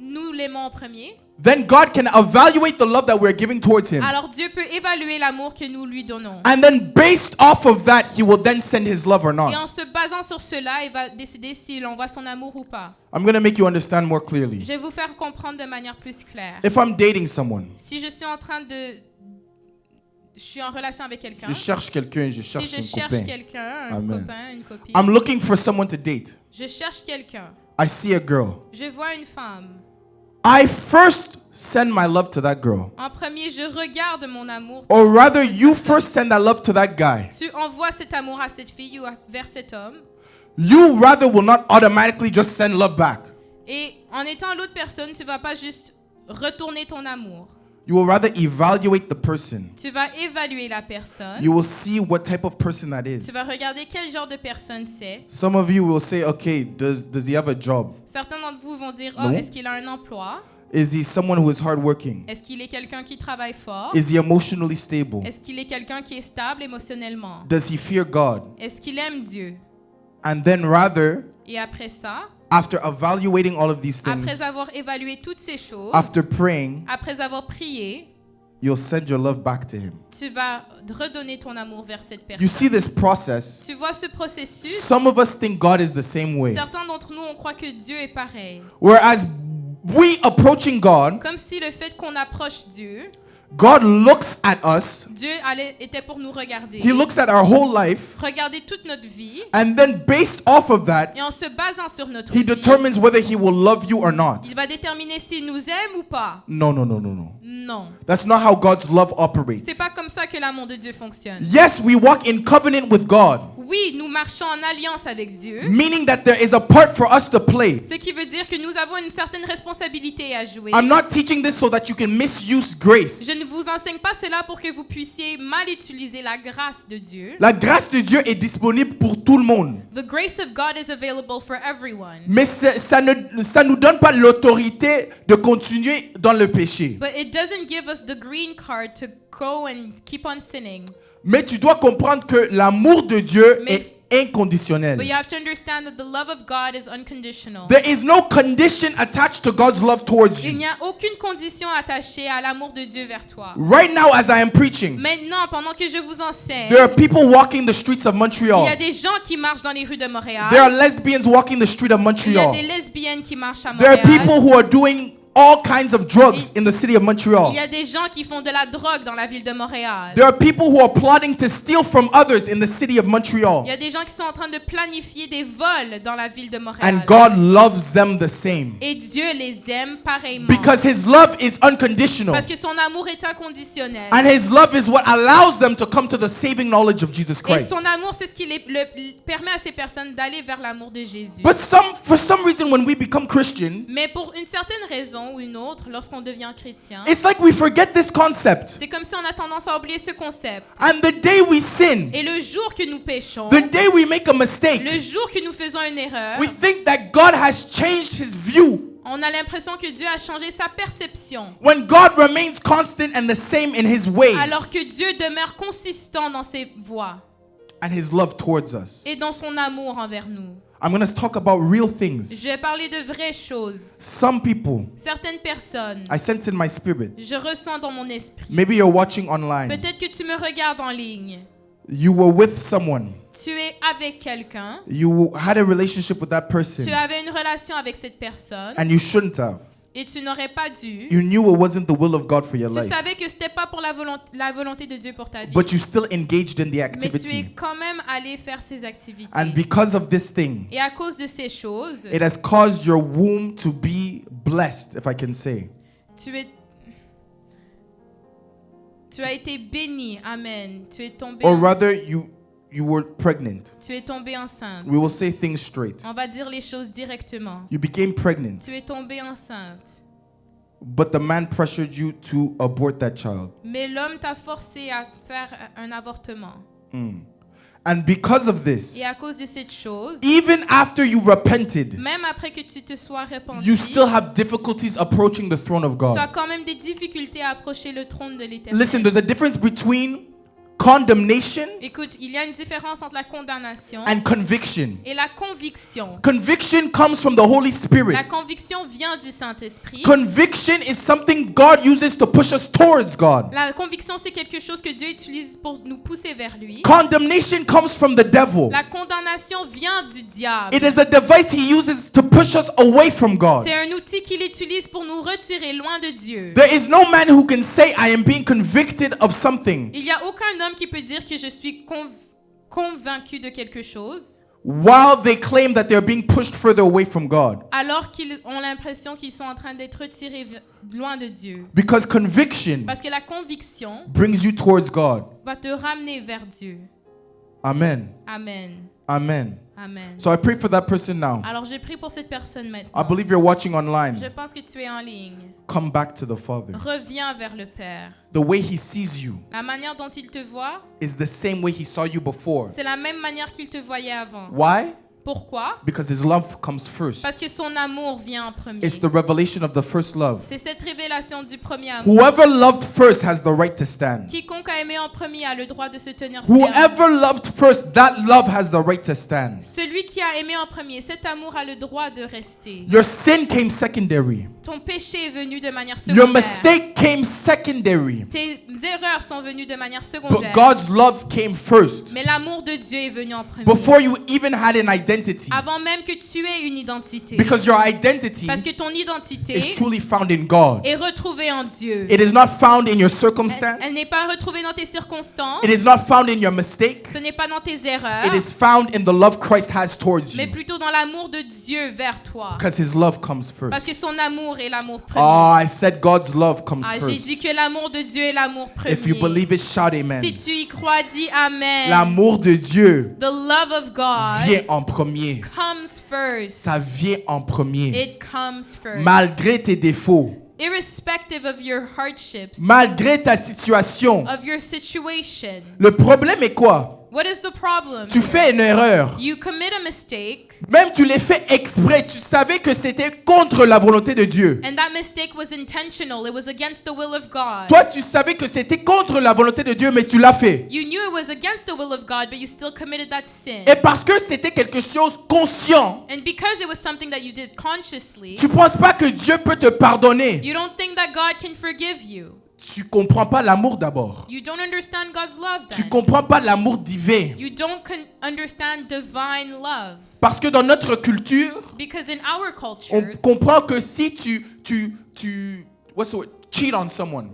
nous l'aimons en premier, then God can evaluate the love that we're giving towards him. alors Dieu peut évaluer l'amour que nous lui donnons. And then based off of that, he will then send his love or Et en not. se basant sur cela, il va décider s'il envoie son amour ou pas. I'm going to make you understand more clearly. Je vais vous faire comprendre de manière plus claire. If I'm dating someone, Si je suis en train de... Je suis en relation avec quelqu'un. je cherche quelqu'un, je Si cherche je un cherche copain. quelqu'un, un Amen. copain, une copine. I'm looking for someone to date. Je cherche quelqu'un. I see a girl. Je vois une femme. I first send my love to that girl. En premier, je regarde mon amour. Or rather, you first send that love to that guy. Tu envoies cet amour à cette fille ou vers cet homme. You rather will not automatically just send love back. Et en étant l'autre personne, tu vas pas juste retourner ton amour. You will rather evaluate the person. Tu vas évaluer la personne. You will see what type of person that is. Tu vas regarder quel genre de personne c'est. Some of you will say, okay, does he have a job? Certains d'entre vous vont dire, oh, Non. est-ce qu'il a un emploi? Is he someone who is hardworking? Est-ce qu'il est quelqu'un qui travaille fort? Is he emotionally stable? Est-ce qu'il est quelqu'un qui est stable émotionnellement? Does he fear God? Est-ce qu'il aime Dieu? And then rather, Et après ça, after evaluating all of these things, après avoir évalué toutes ces choses, after praying, après avoir prié, you'll send your love back to him. tu vas redonner ton amour vers cette You personne. see this process? Tu vois ce processus? Some of us think God is the same way. Certains d'entre nous, on croit que Dieu est pareil. Whereas we approaching God, Comme si le fait qu'on approche Dieu, God looks at us, Dieu était pour nous regarder, he looks at our whole life, regarder toute notre vie, and then based off of that, et en se basant sur notre he vie, determines whether he will love you or not. il va déterminer s'il nous aime ou pas. No. Non. That's not how God's love operates. C'est pas comme ça que l'amour de Dieu fonctionne. Yes, we walk in covenant with God, Oui, nous marchons en alliance avec Dieu, meaning that there is a part for us to play. ce qui veut dire que nous avons une certaine responsabilité à jouer. I'm not teaching this so that you can misuse grace. Je ne vous enseigne pas cela pour que vous puissiez mal utiliser la grâce de Dieu. La grâce de Dieu est disponible pour tout le monde. The grace of God is available for everyone. Mais ça nous donne pas l'autorité de continuer dans le péché. But it doesn't give us the green card to go and keep on sinning. Mais tu dois comprendre que l'amour de Dieu Mais- est inconditionnel. But you have to understand that the love of God is unconditional. There is no condition attached to God's love towards Il you. n'y a aucune condition attachée à l'amour de Dieu vers toi. Right now, as I am preaching, Maintenant, pendant que je vous enseigne, there are people walking the streets of il y Montreal. a des gens qui marchent dans les rues de Montréal. There are lesbians walking the street of Il y a Montreal. des lesbiennes qui marchent à There are Montréal. people who are doing all kinds of drugs in the city of Montreal. Il y a des gens qui font de la drogue dans la ville de Montréal. There are people who are plotting to steal from others in the city of Il Montreal. y a des gens qui sont en train de planifier des vols dans la ville de Montréal. And God loves them the same. Et Dieu les aime pareillement. Because His love is unconditional. Parce que son amour est inconditionnel. And His love is what allows them to come to the saving knowledge of Jesus Et Christ. son amour, c'est ce qui permet à ces personnes d'aller vers l'amour de Jésus. But for some reason, when we become Christian, Mais pour une certaine raison ou une autre, lorsqu'on devient chrétien, it's like we forget this concept. c'est comme si on a tendance à oublier ce concept. And the day we sin, Et le jour que nous péchons, the day we make a mistake, le jour que nous faisons une erreur, we think that God has changed His view on a l'impression que Dieu a changé sa perception. when God remains constant and the same in His ways Alors que Dieu demeure consistant dans ses voies and His love towards us. et dans son amour envers nous. I'm going to talk about real things. Je vais parler de vraies choses. Some people, Certaines personnes, I sense in my spirit, je ressens dans mon esprit. maybe you're watching online. Peut-être que tu me regardes en ligne. You were with someone. Tu es avec quelqu'un. You had a relationship with that person Tu avais une relation avec cette personne and you shouldn't have. et tu n'aurais pas dû. You knew it wasn't the will of God for your Tu life, savais que c'était pas pour la volonté de Dieu pour ta vie. but you still engaged in the Mais tu es activity. quand même allé faire ces activités. And because of this thing, Et à cause de ces choses, it has caused your womb to be blessed, if I can say. tu as été béni. Amen. Tu es tombé. Or rather, you were pregnant. Tu es tombé enceinte. We will say things straight. On va dire les choses directement. You became pregnant, Tu es tombé enceinte. but the man pressured you to abort that child. Mais l'homme t'a forcé à faire un avortement. And because of this, Et à cause de cette chose, even after you repented, même après que tu te sois repenti, you still have difficulties approaching the throne of tu as God. quand même des difficultés à approcher le trône de l'Éternel. Listen, there's a difference between condemnation Écoute, il y a une différence entre la condamnation and conviction. et la conviction. Conviction comes from the Holy La Spirit. conviction vient du Saint-Esprit. Conviction is something God uses to push us towards God. La conviction, c'est quelque chose que Dieu utilise pour nous pousser vers lui. Condemnation comes from the devil. La condamnation vient du diable. It is a device he uses to push us away from God. C'est un outil qu'il utilise pour nous retirer loin de Dieu. There is no man who can say, I am being convicted of something, Il n'y a aucun homme qui peut dire que je suis convaincu de quelque chose while they claim that they're being pushed further away from God. alors qu'ils ont l'impression qu'ils sont en train d'être retirés loin de Dieu. Because conviction Parce que la conviction brings you towards God. va te ramener vers Dieu. Amen. Amen. Amen. Amen. So I pray for that person now. Alors je prie pour cette personne I maintenant. believe you're watching Je online. pense que tu es en ligne. Come back to the Father. Reviens vers le Père. The way he sees you La manière dont il te voit, is the same way he saw you before. c'est la même manière qu'il te voyait avant. Why? Pourquoi? Because his love comes first. Parce que son amour vient en premier. It's the revelation of the first love. C'est cette révélation du premier amour. Whoever loved first has the right to stand. Quiconque a aimé en premier a le droit de se tenir ferme. Whoever loved first, that love has the right to stand. Celui qui a aimé en premier, cet amour a le droit de rester. Your sin came secondary. Ton péché est venu de manière Your secondaire. mistake came secondary. Tes erreurs sont venues de manière But secondaire. God's love came first. Mais l'amour de Dieu est venu en premier. Before you even had an identity. Avant même que tu aies une identité. Because your identity Parce que ton identité is truly found in God. est retrouvée en Dieu. It is not found in your Elle circumstance. n'est pas retrouvée dans tes circonstances. It is not found in your mistake. Ce n'est pas dans tes erreurs. It is found in the love Christ has towards Mais you. plutôt dans l'amour de Dieu vers toi. Because his love comes Parce first. que son amour est l'amour premier. Oh, I said God's love comes Ah, j'ai first. dit que l'amour de Dieu est l'amour premier. If you believe it, shout amen. Si tu y crois, dis Amen. L'amour de Dieu The love of God vient en premier. comes first. Ça vient en premier. It comes first. Malgré tes défauts, irrespective of your hardships, malgré ta situation. of your situation. Le problème est quoi? What is the problem? Tu fais une erreur. You commit a mistake, Même tu l'as fait exprès. Tu savais que c'était contre la volonté de Dieu. and that mistake was intentional. It was against the will of God. Toi, tu savais que c'était contre la volonté de Dieu, mais tu l'as fait. You knew it was against the will of God, but you still committed that sin. Et parce que c'était quelque chose conscient, And because it was something that you did consciously, tu ne penses pas que Dieu peut te pardonner. you don't think that God can forgive you. Tu comprends pas l'amour d'abord. You don't understand God's love Tu then. comprends pas l'amour divin. You don't understand divine love. Parce que dans notre culture, Because in our on cultures, comprend que si what's the word? Cheat on someone.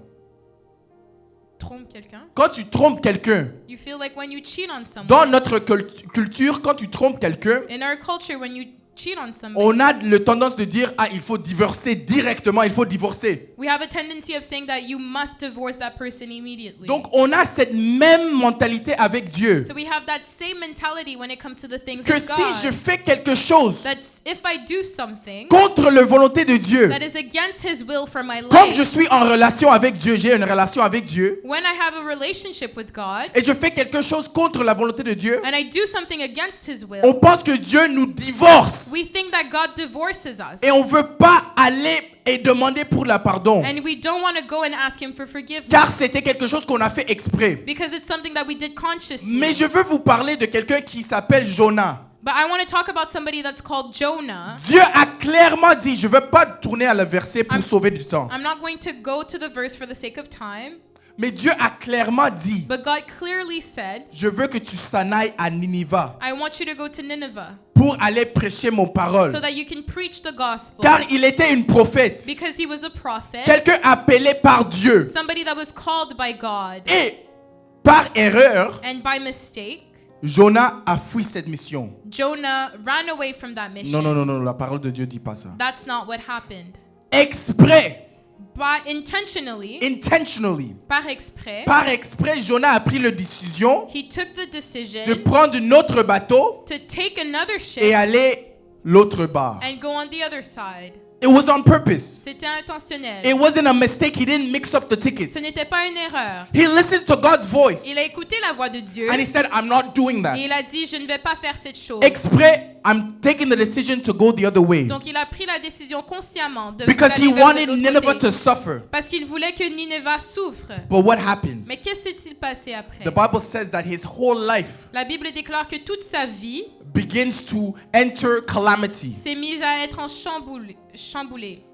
trompe quelqu'un. Quand tu trompes quelqu'un, You feel like when you cheat on dans someone, notre culture, quand tu trompes quelqu'un, in our culture, when you cheat on somebody, on a le tendance de dire il faut divorcer directement, il faut divorcer. we have a tendency of saying that you must divorce that person immediately. Donc on a cette même mentalité avec Dieu. So we have that same mentality when it comes to the things Que of si God. je fais quelque chose That if I do something contre la volonté de Dieu, that is against His will for my comme je life, suis en relation avec Dieu, j'ai une relation avec Dieu, when I have a relationship with God et je fais quelque chose contre la volonté de Dieu, and I do something against His will, on pense que Dieu nous divorce. we think that God divorces us. Et on ne veut pas aller et demander pour la pardon. And we don't want to go and ask Him for forgiveness. Car c'était quelque chose qu'on a fait exprès. Because it's something that we did consciously. Mais je veux vous parler de quelqu'un qui s'appelle Jonah. But I want to talk about somebody that's called Jonah. Dieu a clairement dit, je ne veux pas tourner à le verset pour sauver du temps. I'm not going to go to the verse for the sake of time, Mais Dieu a clairement dit, but God clearly said, je veux que tu s'en ailles à Ninive I want you to go to Nineveh pour aller prêcher mon parole. so that you can preach the gospel. Car il était une prophète, Because he was a prophet, quelqu'un appelé par Dieu. somebody that was called by God. Et par erreur, And by mistake, Jonah a fui cette mission. Jonah ran away from that mission. Non, la parole de Dieu dit pas ça. That's not what happened. Exprès, By intentionally, intentionally, par exprès, Jonah a pris la décision he took the decision de prendre un autre bateau to take another et ship aller l'autre bord. and go on the other side. It was on purpose. C'était intentionnel. It wasn't a mistake. He didn't mix up the tickets. Ce n'était pas une erreur. He listened to God's voice Il a écouté la voix de Dieu and he said, I'm not doing that. et il a dit, je ne vais pas faire cette chose. Exprès, I'm taking the decision to go the other way. Donc il a pris la décision consciemment de Because he d'aller vers wanted l'autre Nineveh côté. to suffer. Parce qu'il voulait que Nineveh souffre. But what happens? Mais qu'est-ce qui s'est passé après? The Bible says that his whole life La Bible déclare que toute sa vie begins to enter calamity s'est mise à être en chamboulée.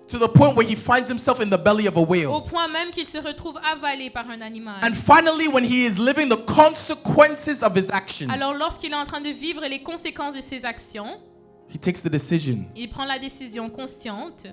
to the point where he finds himself in the belly of a Au whale. point même qu'il se retrouve avalé par un animal. And finally, when he is living the consequences of his actions, Alors lorsqu'il est en train de vivre les conséquences de ses actions, he takes the decision il prend la décision consciente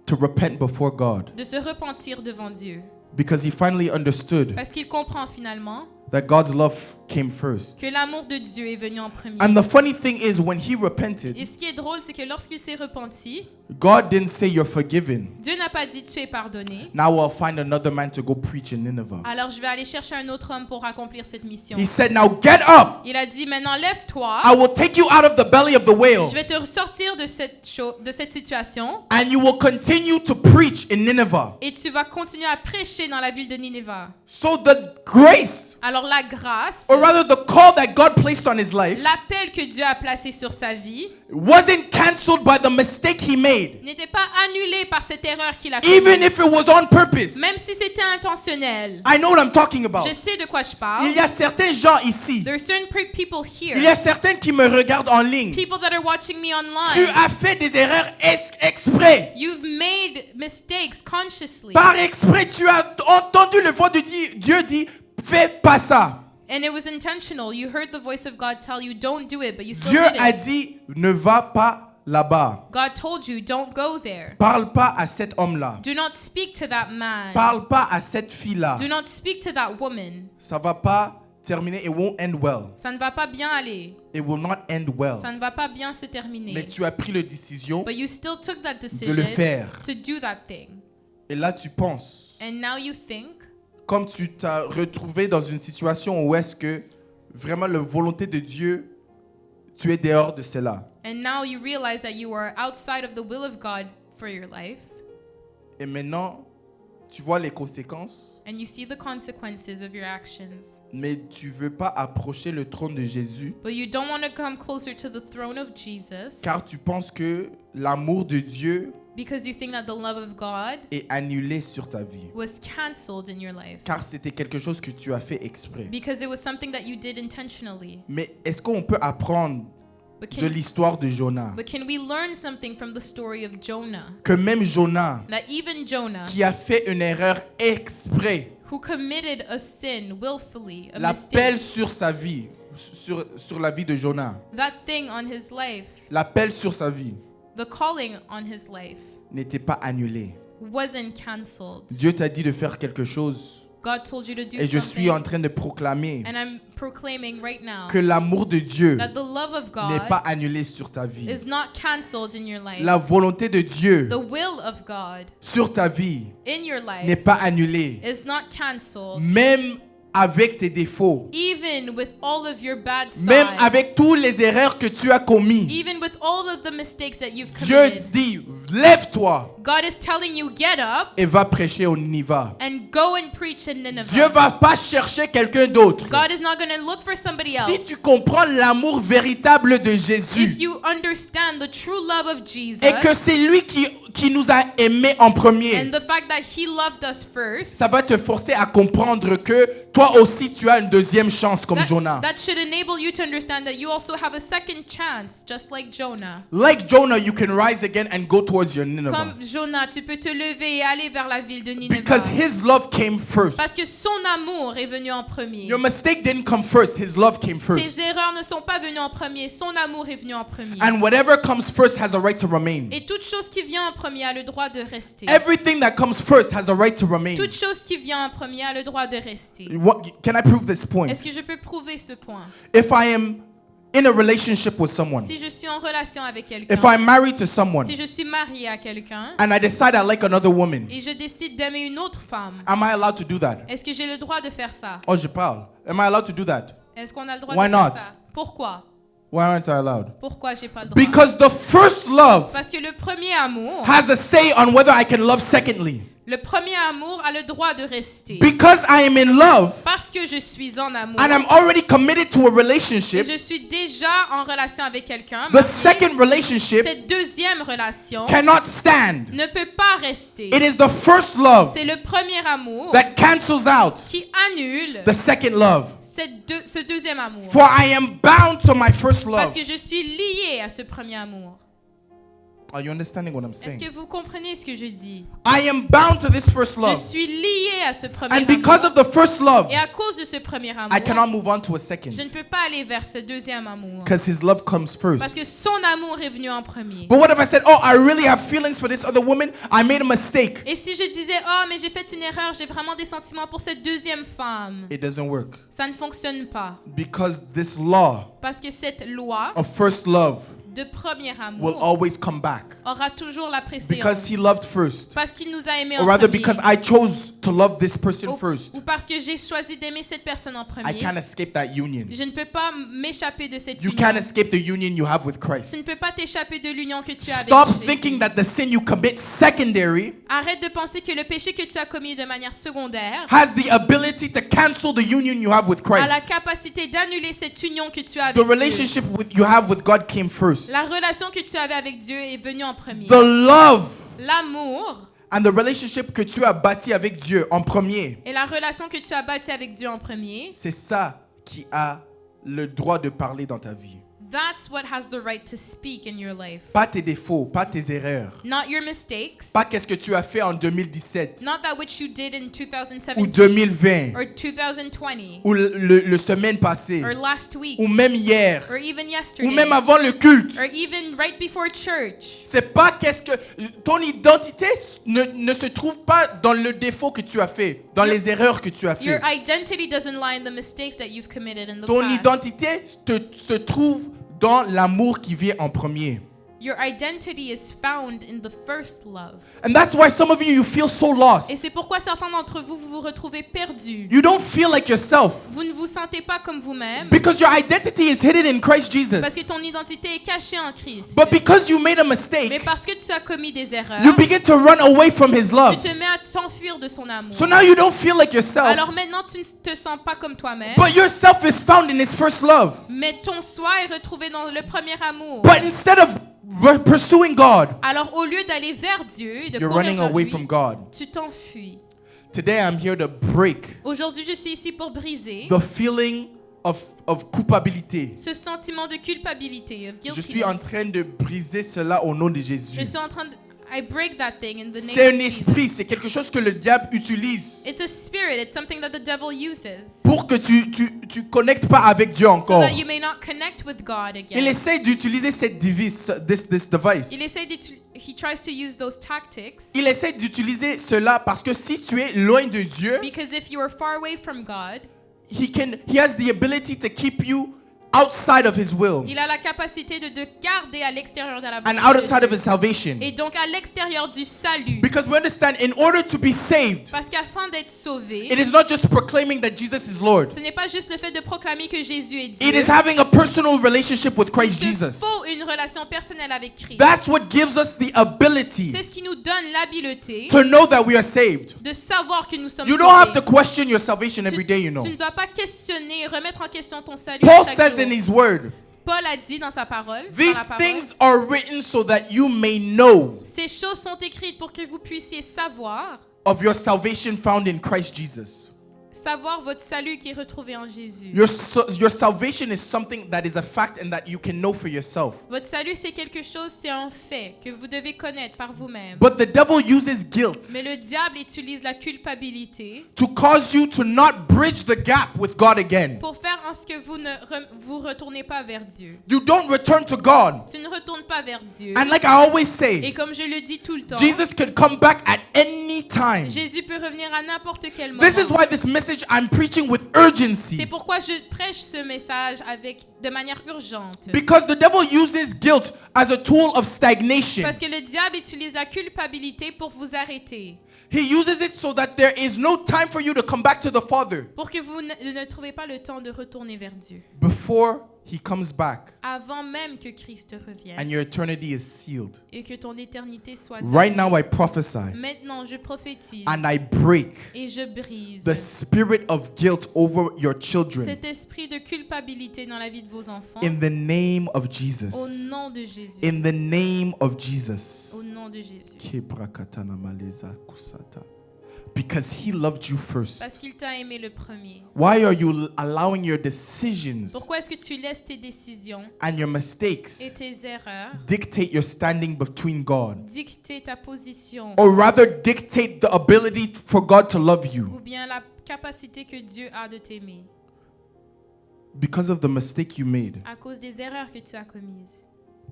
to repent before God de se repentir devant Dieu. because he finally understood Parce qu'il comprend finalement that God's love came first. que l'amour de Dieu est venu en premier. And the funny thing is, when he Et repented, ce qui est drôle, c'est que lorsqu'il s'est repenti, God didn't say you're forgiven. Dieu n'a pas dit tu es pardonné. Now I'll find another man to go preach in Nineveh. Alors je vais aller chercher un autre homme pour accomplir cette mission. He said, now get up. Il a dit maintenant lève-toi. I will take you out of the belly of the whale Je vais te sortir de cette situation and you will continue to preach in Nineveh. et tu vas continuer à prêcher dans la ville de Nineveh. So the grace, Alors la grâce, or rather the call that God placed on his life, l'appel que Dieu a placé sur sa vie wasn't cancelled by the mistake he made, n'était pas annulé par cette erreur qu'il a even commise. if it was on purpose. Même si c'était intentionnel. I know what I'm talking about. Je sais de quoi je parle. Il y a certains gens ici, There are certain people il y a here, certains qui me regardent en ligne. people that are watching me Tu online. as fait des erreurs exprès. You've made mistakes consciously. Par exprès, tu as entendu le voix de Dieu dit, fais pas ça. And it was intentional. You heard the voice of God tell you, don't do it, but you still Dieu did a it. dit, ne va pas là-bas. God told you, don't go there. Parle pas à cet homme-là. Do not speak to that man. Parle pas à cette fille-là. Do not speak to that woman. Ça va pas terminer. It won't end well. Ça ne va pas bien aller. It will not end well. Ça ne va pas bien se Mais terminer. tu as pris la décision But you still took that de decision le faire. to do that thing. Et là, tu penses, And now you think, comme tu t'as retrouvé dans une situation où est-ce que vraiment la volonté de Dieu, tu es dehors de cela. and now you realize that you are outside of the will of God for your life. Et maintenant, tu vois les conséquences, and you see the consequences of your actions, mais tu veux pas approcher le trône de Jésus but you don't want to come closer to the throne of Jesus car tu penses que l'amour de Dieu because you think that the love of God est annulé sur ta vie. was canceled in your life Car c'était quelque chose que tu as fait exprès. because it was something that you did intentionally. Mais est-ce qu'on peut apprendre But de l'histoire de Jonas but can we learn something from the story of Jonah? que même Jonas, That even Jonah, qui a fait une erreur exprès, who committed a sin willfully, a l'appel mistake, sur sa vie, sur la vie de Jonas, that thing on his life, l'appel sur sa vie the calling on his life, n'était pas annulé. wasn't canceled. Dieu t'a dit de faire quelque chose God told you to do et je suis something, en train de proclamer and I'm proclaiming right now que l'amour de Dieu that the love of n'est pas God annulé sur ta vie. is not canceled in your life. La volonté de Dieu The will of God sur ta vie in your n'est life pas annulée. is not canceled, Même avec tes défauts, even with all of your bad même sides, avec toutes les erreurs que tu as commises. even with all of the mistakes that you've Dieu committed. dit, lève-toi God is telling you, get up et va prêcher au Ninive. and go and preach in Dieu Nineveh. va pas chercher quelqu'un d'autre. God is not going to look for somebody Si else. tu comprends l'amour véritable de Jésus If you understand the true love of Jesus et que c'est lui qui nous a aimés en premier, and the fact that he loved us first, ça va te forcer à comprendre que toi aussi tu as une deuxième chance comme Jonas. that should enable you to understand that you also have a second chance, just like Jonah. Like Jonah, you can rise again and go towards your Nineveh. Comme Jonah, tu peux te lever et aller vers la ville de Nineveh. Because his love came first. Parce que son amour est venu en premier. Your mistake didn't come first, his love came first. Tes erreurs ne sont pas venues en premier, son amour est venu en premier. And whatever comes first has a right to remain. Et toute chose qui vient en premier a le droit de rester. Everything that comes first has a right to remain. Toute chose qui vient en premier a le droit de rester. Can I prove this point? Est-ce que je peux prouver ce point? If I am in a relationship with someone, Si je suis en relation avec quelqu'un, if I'm married to someone, si je suis mariée à quelqu'un and I decide I like another woman, et je décide d'aimer une autre femme, am I allowed to do that? est-ce que j'ai le droit de faire ça? Oh, je parle. Am I allowed to do that? Est-ce qu'on a le droit Why de faire not? ça? Pourquoi? Why aren't I allowed? Pourquoi j'ai pas le droit? Because the first love Parce que le premier amour, has a say on whether I can love secondly. le premier amour a le droit de rester. Because I am in love Parce que je suis en amour and I'm already committed to a et relationship, je suis déjà en relation avec quelqu'un, the second relationship cette deuxième relation cannot stand. ne peut pas rester. It is the first love C'est le premier amour that cancels out qui annule the second love. ce deuxième amour. For I am bound to my first Parce love. que je suis liée à ce premier amour. Are you understanding what I'm Est-ce saying? que vous comprenez ce que je dis? I am bound to this first Je love. suis liée à ce premier And because amour. of the first love, Et à cause de ce premier amour, I cannot move on to a second. je ne peux pas aller vers ce deuxième amour. Because his love comes Parce first. que son amour est venu en premier. But what if I said, oh, I really have feelings for this other woman? I made a mistake. Et si je disais, oh, mais j'ai fait une erreur, j'ai vraiment des sentiments pour cette deuxième femme. It doesn't work. Ça ne fonctionne pas. Because this law Parce que cette loi of first love de premier will amour always come back. aura toujours la Because préséance. he loved first. Parce qu'il nous a aimés Or en rather, premier. because I chose to love this person Ou first. parce que j'ai choisi d'aimer cette personne en I premier. can't escape that union. Je ne peux pas m'échapper de cette You union. can't escape the union you have with Tu ne Christ. peux pas t'échapper de l'union que tu as avec Stop Jésus. thinking that the sin you commit secondary Arrête de penser que le péché que tu as commis de manière secondaire has the ability to cancel the union you have with a la Christ. capacité d'annuler cette union que tu as The avec Dieu. relationship you have with God came first. La relation que tu avais avec Dieu est venue en premier. The love L'amour and the relationship que tu as bâti avec Dieu en premier, et la relation que tu as bâtie avec Dieu en premier, c'est ça qui a le droit de parler dans ta vie. that's what has the right to speak in your life. Pas tes défauts, pas tes erreurs. Not your mistakes, Pas qu'est-ce que tu as fait en 2017 not that which you did in ou 2017 2020 or 2020 ou le semaine passée or last week ou même hier or even ou yesterday même avant le culte. or even right before church. C'est pas qu'est-ce que ton identité ne se trouve pas dans le défaut que tu as fait, dans les erreurs que tu as Your fait. identity doesn't lie in the mistakes that you've committed in the Ton past. identité se trouve dans l'amour qui vient en premier. Your identity is found in the first love. And that's why some of you feel so lost. Et c'est pourquoi certains d'entre vous, vous vous retrouvez perdus. You don't feel like yourself Vous ne vous sentez pas comme vous-même because your identity is hidden in Christ parce que Jesus. ton identité est cachée en Christ. But because you made a Mais mistake, parce que tu as commis des erreurs, you begin to run away from His tu love. te mets à t'enfuir de son amour. So now you don't feel like yourself, Alors maintenant, tu ne te sens pas comme toi-même, but yourself is found in His first love. mais ton soi est retrouvé dans le premier amour. But instead of pursuing God, Alors au lieu d'aller vers Dieu et de you're courir running vers away lui, from God. tu t'enfuis. Today I'm here to break Aujourd'hui, je suis ici pour briser the feeling of culpabilité. ce sentiment de culpabilité, of Je suis en guiltiness. train de briser cela au nom de Je Jésus. suis en train de... I break that thing in the name C'est of un Jesus. esprit, c'est quelque chose que le diable utilise It's a spirit. It's something that the devil uses pour que tu connectes pas avec Dieu so encore. that you may not connect with God Il again. essaie d'utiliser cette device, this device. Il essaie he tries to use those tactics Il essaie d'utiliser cela parce que si tu es loin de Dieu, because if you are far away from God, he has the ability to keep you outside of His will il a la capacité de te garder à l'extérieur de la and volonté de outside of Dieu. His salvation. Et donc à l'extérieur du salut. Because we understand, in order to be saved, Parce qu'afin d'être sauvé, it is not just proclaiming that Jesus is Lord. ce n'est pas juste le fait de proclamer que Jésus est Dieu. It is having a personal relationship with Christ Il te Jesus. faut une relation personnelle avec Christ. That's what gives us the ability C'est ce qui nous donne l'habileté to know that we are saved. de savoir que nous sommes You don't have to sauvés. question your salvation every day, you know. Tu ne dois pas questionner, remettre en question ton salut Paul chaque says jour. in his word, Paul a dit dans sa parole, dans these la parole, things are written so that you may know ces choses sont écrites pour que vous puissiez savoir of your salvation found in Christ Jesus. savoir votre salut qui est retrouvé en Jésus. Your salvation is something that is a fact and that you can know for yourself. Votre salut, c'est quelque chose, c'est un fait que vous devez connaître par vous-même. But the devil uses guilt Mais le diable utilise la culpabilité to cause you to not bridge the gap with God again. pour faire en ce que vous ne vous retournez pas vers Dieu. You don't return to God. Tu ne retournes pas vers Dieu. And like I always Et say, comme je le dis tout le temps, Jesus can come back at any time. Jésus peut revenir à n'importe quel moment. This is why this message I'm preaching with urgency. C'est pourquoi je prêche ce message de manière urgente. Because the devil uses guilt as a tool of stagnation. Parce que le diable utilise la culpabilité pour vous arrêter. He uses it so that there is no time for you to come back to the Father Pour que vous ne trouvez pas le temps de retourner vers Dieu. before He comes back Avant même que Christ revienne. and your eternity is sealed. Et que ton éternité soit Right donnée. now I prophesy Maintenant, je prophétise. and I break Et je brise the spirit of guilt over your children cet esprit de culpabilité dans la vie de vos enfants. in the name of Jesus. Au nom de Jésus. In the name of Jesus. Au nom de Jésus. Because He loved you first. Parce qu'il t'a aimé le premier. Why are you allowing your decisions Pourquoi est-ce que tu laisses tes décisions and your mistakes et tes erreurs dictate your standing between God? dicter ta position Or rather dictate the ability for God to love you? ou bien la capacité que Dieu a de t'aimer Because of the mistake you made, à cause des erreurs que tu as commises?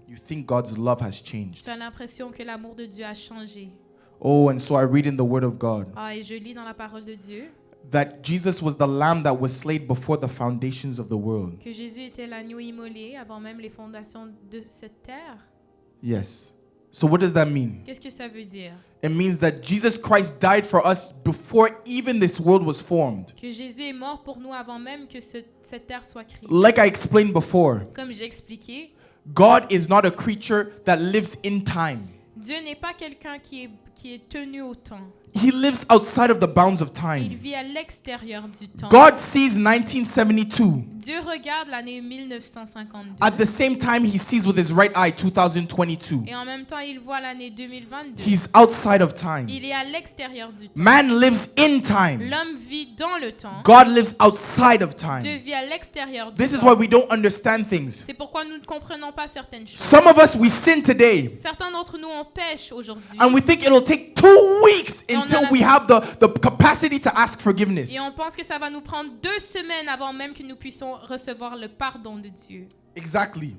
you think God's love has changed. Tu as l'impression que l'amour de Dieu a changé. Oh, and so I read in the Word of God Ah, et je lis dans la parole de Dieu that Jesus was the lamb that was slain before the foundations of the world. que Jésus était l'agneau immolé avant même les fondations de cette terre. Yes. So what does that mean? Qu'est-ce que ça veut dire? It means that Jesus Christ died for us before even this world was formed. Que Jésus est mort pour nous avant même que cette terre soit créée. Like I explained before, Comme j'ai expliqué, God is not a creature that lives in time. Dieu n'est pas quelqu'un qui est tenu au temps. He lives outside of the bounds of Il time. vit à l'extérieur du temps. God sees 1972. Dieu regarde l'année 1952. At the same time, He sees with His right eye 2022. Et en même temps, il voit l'année 2022. He's outside of time. Il est à l'extérieur du temps. Man lives in time. L'homme vit dans le temps. God lives outside of Dieu time. vit à l'extérieur du This is temps. why we don't understand things. C'est pourquoi nous ne comprenons pas certaines choses. Some of us, we sin today. Certains d'entre nous, on pêche aujourd'hui. And we think it'll take 2 weeks until we have the capacity to ask forgiveness. Et on pense que ça va nous prendre 2 semaines avant même que nous puissions recevoir le pardon de Dieu. Exactly.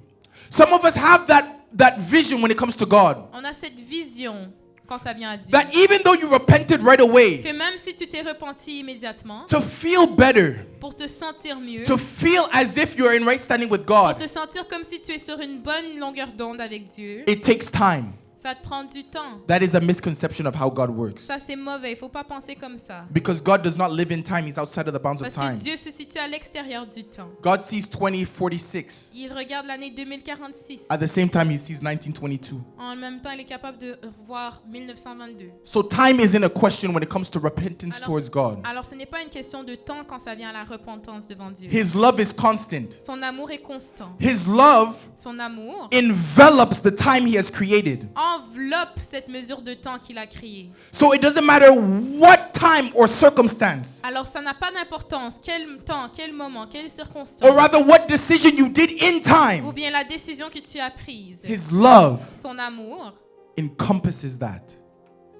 Some of us have that vision when it comes to God. On a cette vision quand ça vient à Dieu. that even though you repented right away, Que même si tu t'es repenti immédiatement, to feel better, pour te sentir mieux, to feel as if you're in right standing with pour God, te sentir comme si tu es sur une bonne longueur d'onde avec Dieu, it takes time. ça te prend du temps. That is a misconception of how God works. Ça, c'est mauvais. Il ne faut pas penser comme ça. Because God does not live in time, He's outside of the bounds of Parce que time. Dieu se situe à l'extérieur du temps. God sees 2046. Il regarde l'année 2046. At the same time, He sees 1922. En même temps, il est capable de voir 1922. So time isn't a question when it comes to repentance towards God. Alors, ce n'est pas une question de temps quand ça vient à la repentance devant Dieu. His love is constant. Son amour est constant. His love Son amour envelops the time He has created. enveloppe cette mesure de temps qu'il a créée. So it doesn't matter what time or circumstance, Alors, ça n'a pas d'importance quel temps, quel moment, quelle or circonstance, rather what decision you did in ou time. bien la décision que tu as prise. His love Son amour encompasses that,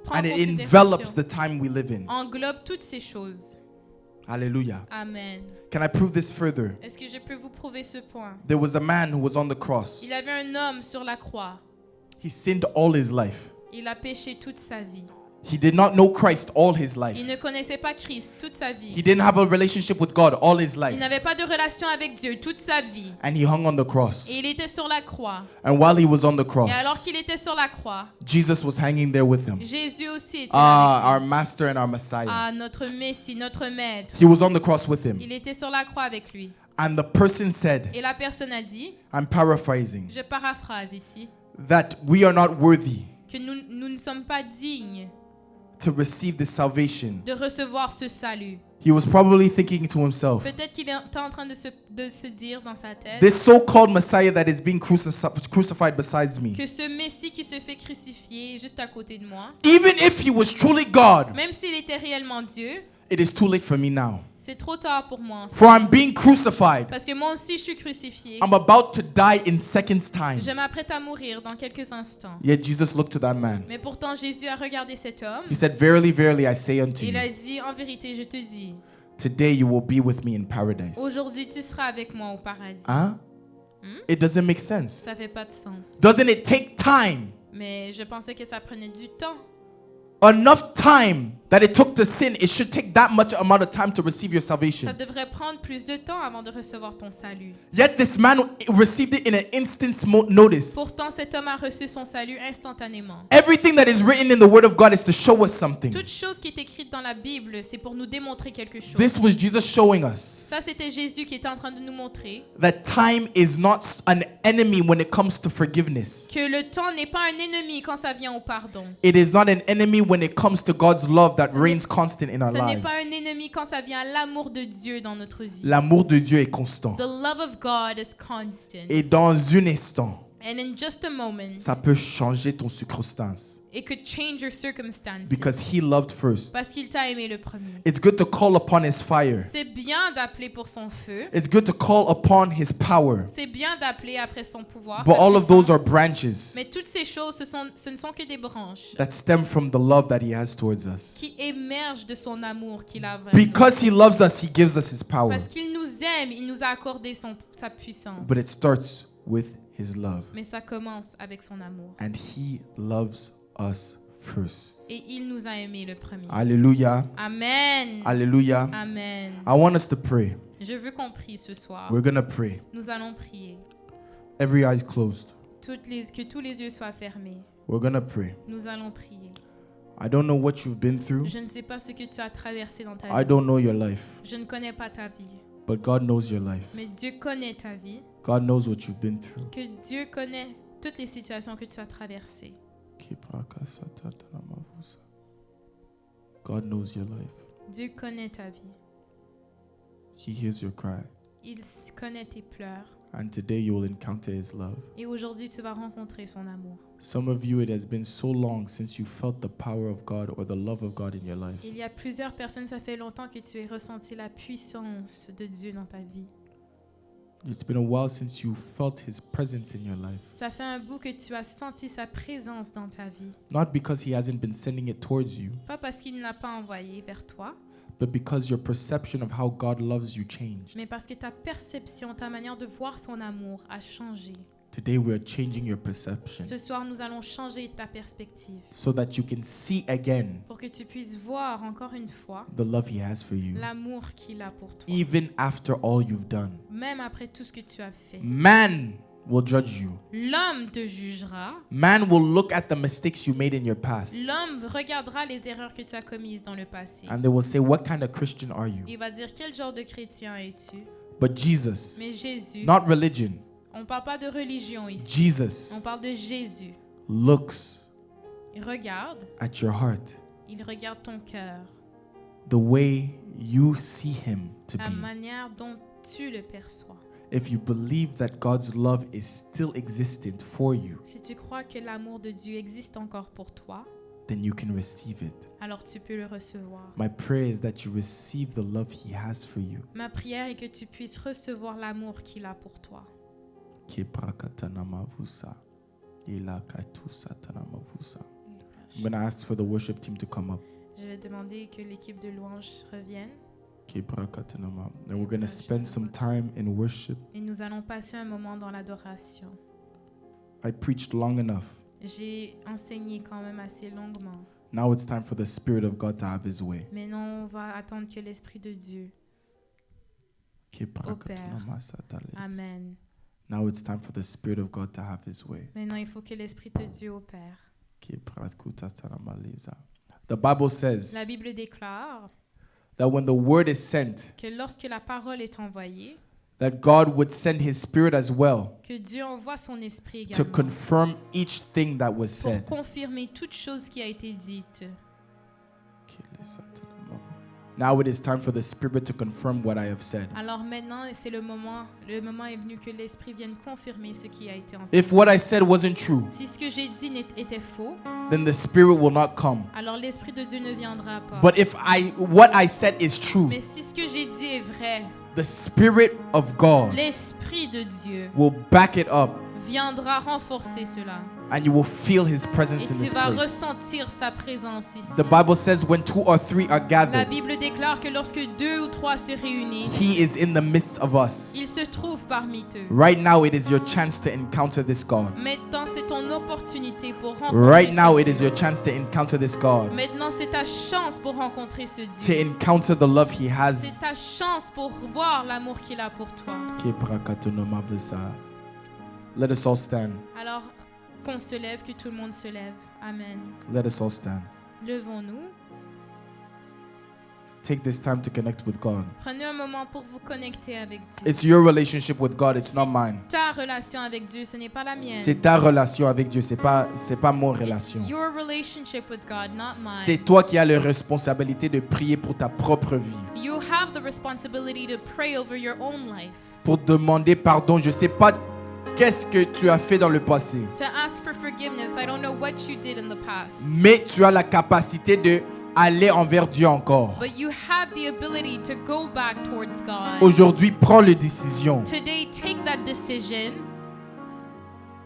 prend and en it envelops considération, the time we live in. englobe toutes ces choses. Hallelujah. Amen. Can I prove this further? Est-ce que je peux vous prouver ce point? There was a man who was on the cross. Il avait un homme sur la croix. He sinned all his life. Il a péché toute sa vie. He did not know Christ all his life. Il ne connaissait pas Christ toute sa He vie. didn't have a relationship with God all his Il life. n'avait pas de relation avec Dieu toute sa vie. And he hung on the cross. Et il était sur la croix. And while he was on the cross, Et alors qu'il était sur la croix, Jesus was hanging there with him. Jésus aussi était là avec Our Master and our Messiah. lui. Ah, notre Messie, notre Maître. He was on the cross with him. Il était sur la croix avec lui. And the person said, Et la personne a dit, I'm paraphrasing, je paraphrase ici, that we are not worthy que nous ne sommes pas dignes to receive this salvation. de recevoir ce salut. He was probably thinking to himself, Peut-être qu'il était en train de se dire dans sa tête this so-called Messiah that is being crucified besides me, que ce Messie qui se fait crucifier juste à côté de moi, even if he was truly God, même s'il était réellement Dieu, it is too late for me now. c'est trop tard pour moi. For I'm being crucified. Parce que moi aussi je suis crucifié. I'm about to die in seconds time. Je m'apprête à mourir dans quelques instants. Yet Jesus looked to that man. Mais pourtant Jésus a regardé cet homme He said, verily, verily, I say unto et il you, a dit, en vérité je te dis, today you will be with me in paradise. aujourd'hui tu seras avec moi au paradis. Huh? It doesn't make sense. Ça fait pas de sens. Doesn't it take time? Mais je pensais que ça prenait du temps. Enough time that it took to sin, it should take that much amount of time to receive your Ça salvation. devrait prendre plus de temps avant de recevoir ton salut. Yet this man received it in an instant's notice. Pourtant, cet homme a reçu son salut instantanément. Everything that is written in the Word of God is to show us something. Toute chose qui est écrite dans la Bible, c'est pour nous démontrer quelque chose. This was Jesus showing us Ça, c'était Jésus qui était en train de nous montrer that time is not an enemy when it comes to forgiveness. que le temps n'est pas un ennemi quand ça vient au pardon. It is not an enemy when it comes to God's love that reigns constant in our Ce n'est lives. pas un ennemi quand ça vient à l'amour de Dieu dans notre vie. L'amour de Dieu est constant. The love of God is constant. Et dans un instant, And in just a moment, ça peut changer ton circonstance. it could change your circumstances. Because He loved first. Parce qu'il t'a aimé le premier. It's good to call upon His fire. C'est bien d'appeler pour son feu. It's good to call upon His power. C'est bien d'appeler après son pouvoir. But sa all of those are puissance. branches Mais toutes ces choses, ce ne sont que des branches that stem from the love that He has towards us. qui émergent de son amour qu'il a vraiment. Because He loves us, He gives us His power. Parce qu'il nous aime, il nous a accordé sa puissance. But it starts with His love. Mais ça commence avec son amour. And He loves us first. Et il nous a aimés le premier. Hallelujah. Amen. Hallelujah. Amen. I want us to pray. Je veux qu'on prie ce soir. We're going to pray. Nous allons prier. Every eye is closed. Que tous les yeux soient fermés. We're going to pray. Nous allons prier. I don't know what you've been through. Je ne sais pas ce que tu as traversé dans ta I vie. don't know your life. Je ne connais pas ta vie. But God knows your life. Mais Dieu connaît ta vie. God knows what you've been through. Que Dieu connaît toutes les situations que tu as traversées. God knows your life. Dieu connaît ta vie. He hears your cry. Il connaît tes pleurs. And today you will encounter His love. Et aujourd'hui, tu vas rencontrer son amour. Some of you, it has been so long since you felt the power of God or the love of God in your life. Il y a plusieurs personnes, ça fait longtemps que tu as ressenti la puissance de Dieu dans ta vie. It's been a while since you felt His presence in your life. Ça fait un bout que tu as senti sa présence dans ta vie. Not because He hasn't been sending it towards you, Pas parce qu'il ne l'a pas envoyé vers toi, but because your perception of how God loves you changed. mais parce que ta perception, ta manière de voir son amour a changé. Today we are changing your perception Ce soir, nous allons changer ta perspective so that you can see again pour que tu puisses voir encore une fois the love He has for you, l'amour qu'il a pour toi. even after all you've done. Même après tout ce que tu as fait. Man will judge you. L'homme te jugera. Man will look at the mistakes you made in your past L'homme regardera les erreurs que tu as commises dans le passé. and they will say, what kind of Christian are you? Il va dire quel genre de chrétien es-tu? But Jesus, Mais Jésus, not religion, on ne parle pas de religion ici. Jesus On parle de Jésus. looks Il regarde, at your heart il regarde ton cœur, the way you see Him to la be. manière dont tu le perçois. If you believe that God's love is still existent for you, Si tu crois que l'amour de Dieu existe encore pour toi, then you can receive it. alors tu peux le recevoir. My prayer is that you receive the love He has for you. Ma prière est que tu puisses recevoir l'amour qu'il a pour toi. I'm going to ask for the worship team to come up. Je vais demander que l'équipe de louange revienne And we're going to spend some time in worship. et nous allons passer un moment dans l'adoration. I preached long enough. J'ai enseigné quand même assez longuement. Now it's time for the Spirit of God to have His way. Maintenant, on va attendre que l'Esprit de Dieu. Amen. Now it's time for the Spirit of God to have His way. Maintenant, il faut que l'Esprit de Dieu opère. The Bible says La Bible déclare that when the word is sent, que lorsque la parole est envoyée, that God would send His Spirit as well que Dieu envoie son Esprit to également confirm each thing that was pour said. confirmer toute chose qui a été dite. Now it is time for the Spirit to confirm what I have said. Alors maintenant, c'est le moment est venu que l'Esprit vienne confirmer ce qui a été enseigné. If what I said wasn't true, Si ce que j'ai dit était faux, then the Spirit will not come. alors l'Esprit de Dieu ne viendra pas. But if what I said is true, Mais si ce que j'ai dit est vrai, the Spirit of God l'Esprit de Dieu will back it up viendra renforcer cela. and you will feel His Et presence in tu this vas place. ressentir sa présence ici. The Bible says when 2 or 3 are La gathered, Bible déclare que lorsque 2 ou 3 se réunissent, He is in the midst of us. il se trouve parmi eux. Right now it is your chance to encounter this God. Maintenant, c'est ton opportunité pour rencontrer Right ce now Dieu. it is your chance to encounter this God. Maintenant, c'est ta chance pour rencontrer ce To Dieu. encounter the love He has. C'est ta chance pour voir l'amour qu'il a pour toi. Let us all stand. Alors, qu'on se lève, que tout le monde se lève. Amen. Let us all stand. Levons-nous. Take this time to connect with God. Prenez un moment pour vous connecter avec Dieu. It's your relationship with God, it's not mine. Ta relation avec Dieu, ce n'est pas la mienne. C'est ta relation avec Dieu, c'est pas mon It's relation. your relationship with God, not mine. C'est toi qui as la responsabilité de prier pour ta propre vie. You have the responsibility to pray over your own life. Pour demander pardon, je sais pas qu'est-ce que tu as fait dans le passé, To ask for forgiveness. I don't know what you did in the past. mais tu as la capacité de aller envers Dieu encore. But you have the ability to go back towards God. Aujourd'hui, prends la décision Today, take that decision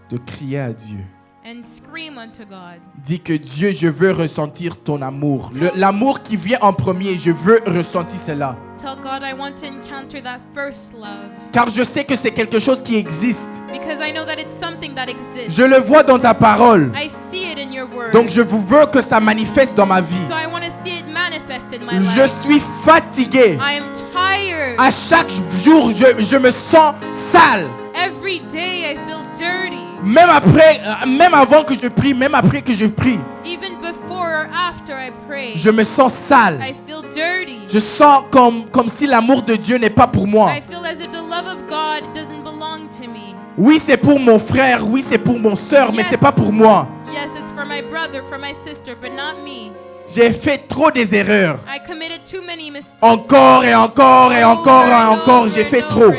de crier à Dieu. and scream unto God. Dis que Dieu, je veux ressentir ton amour. L'amour qui vient en premier, je veux ressentir cela. Tell God I want to encounter that first love. Car je sais que c'est quelque chose qui existe. Because I know that it's something that exists. Je le vois dans ta parole. I see it in your word. Donc je vous veux que ça manifeste dans ma vie. So I want to see it manifest in my Je life. suis fatigué. I am tired. À chaque jour, je me sens sale. Every day I feel dirty. Même avant que je prie, même après que je prie, Even before or after I pray, je me sens sale. I feel dirty. Je sens comme si l'amour de Dieu n'est pas pour moi. I feel as if the love of God doesn't belong to me. Oui, c'est pour mon frère, oui, c'est pour mon soeur, mais Yes. c'est pas pour moi. Yes, it's for my brother, for my sister, but not me. J'ai fait trop des erreurs. I committed too many mistakes. Encore et encore et encore et encore, j'ai fait trop.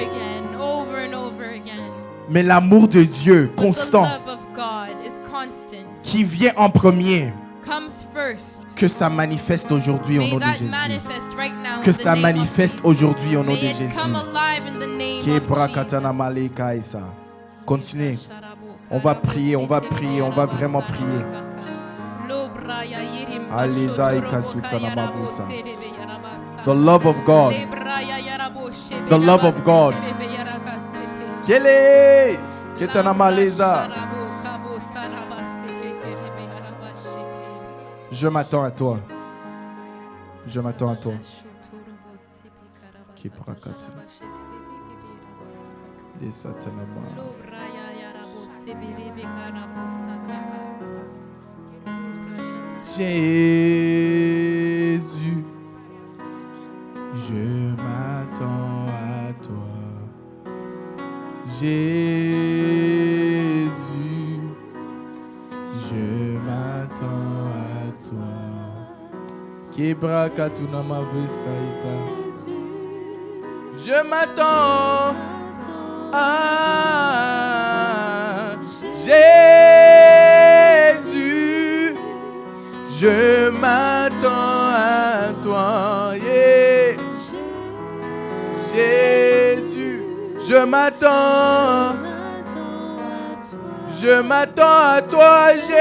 Over and over again. Mais l'amour de Dieu, The constant, love of God is constant. qui vient en premier, Comes first. que ça manifeste aujourd'hui au May nom de that Jésus. manifest right now Que in the ça name manifeste of Jesus. aujourd'hui au nom de May it Jésus. come alive in the name Qui est of Brakatana Jesus. Maleka Isa. Continuez. On va prier, on va prier, on va vraiment prier. Aliza Ikasutana Mavusa. The love of God. The love of God. Kele! Ketanamaleza. Je m'attends à toi. Je m'attends à toi. Kiprakati. Les satanama. Jésus, je m'attends à toi. Jésus, je m'attends à toi. Kebrakatuna vesaita. Je m'attends à Jésus. Je m'attends à toi. Yeah. Jésus, je m'attends. Je m'attends à toi, Jésus.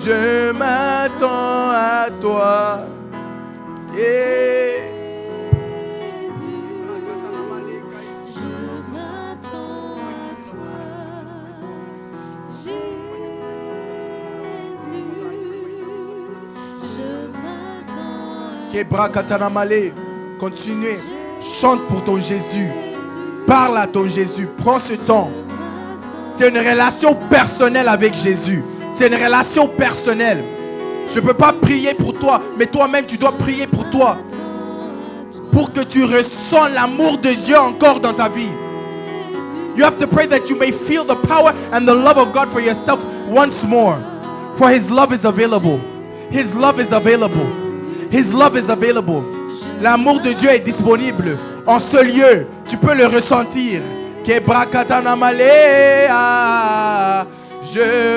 Je m'attends à toi. Yeah. Continuez, chante pour ton Jésus, parle à ton Jésus, prends ce temps. C'est une relation personnelle avec Jésus, c'est une relation personnelle. Je ne peux pas prier pour toi, mais toi-même tu dois prier pour toi, pour que tu ressens l'amour de Dieu encore dans ta vie. You have to pray that you may feel the power and the love of God for yourself once more. For His love is available. His love is available. His love is available. L'amour de Dieu est disponible en ce lieu. Tu peux le ressentir. Je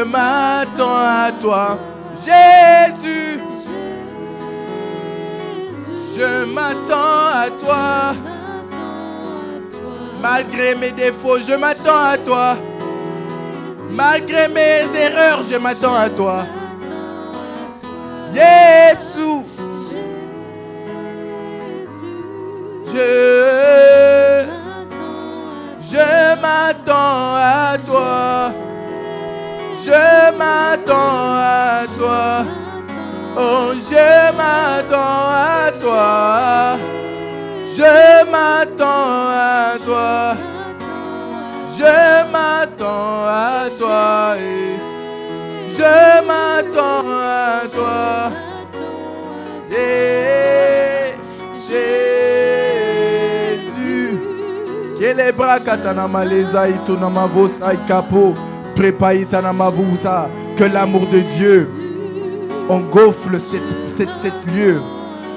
m'attends à toi, Jésus. Je m'attends à toi. Malgré mes défauts, je m'attends à toi. Malgré mes erreurs, je m'attends à toi. Jésus. Je m'attends à toi. Je m'attends à toi. Oh, je m'attends à toi. Je m'attends à toi. Je m'attends à toi. Je m'attends à toi. Jésus. Quelle brakatana maleza itonama vosa ikapo. Prépaïtana mavusa. Que l'amour de Dieu engulfe cet lieu.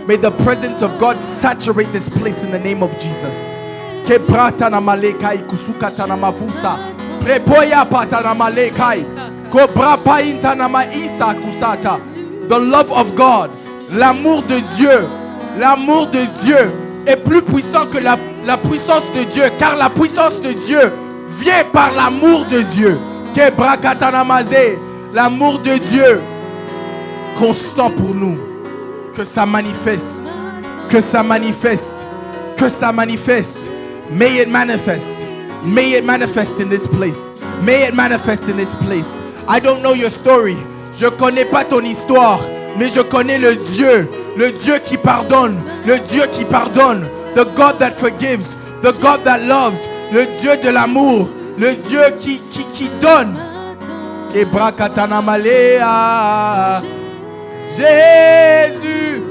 May the presence of God saturate this place in the name of Jesus. Kebratana malekai kusukatana mavusa. Prepoya patana malekai. Kobra paintana maisa kusata. The love of God, l'amour de Dieu est plus puissant que la puissance de Dieu, car la puissance de Dieu vient par l'amour de Dieu. Kebrakatana mazé. L'amour de Dieu constant pour nous. Que ça manifeste. Que ça manifeste. Que ça manifeste. May it manifest. May it manifest in this place. May it manifest in this place. I don't know your story. Je connais pas ton histoire, mais je connais le Dieu qui pardonne, le Dieu qui pardonne, the God that forgives, the God that loves, le Dieu de l'amour, le Dieu qui donne. Kebrakatana malea. Jésus,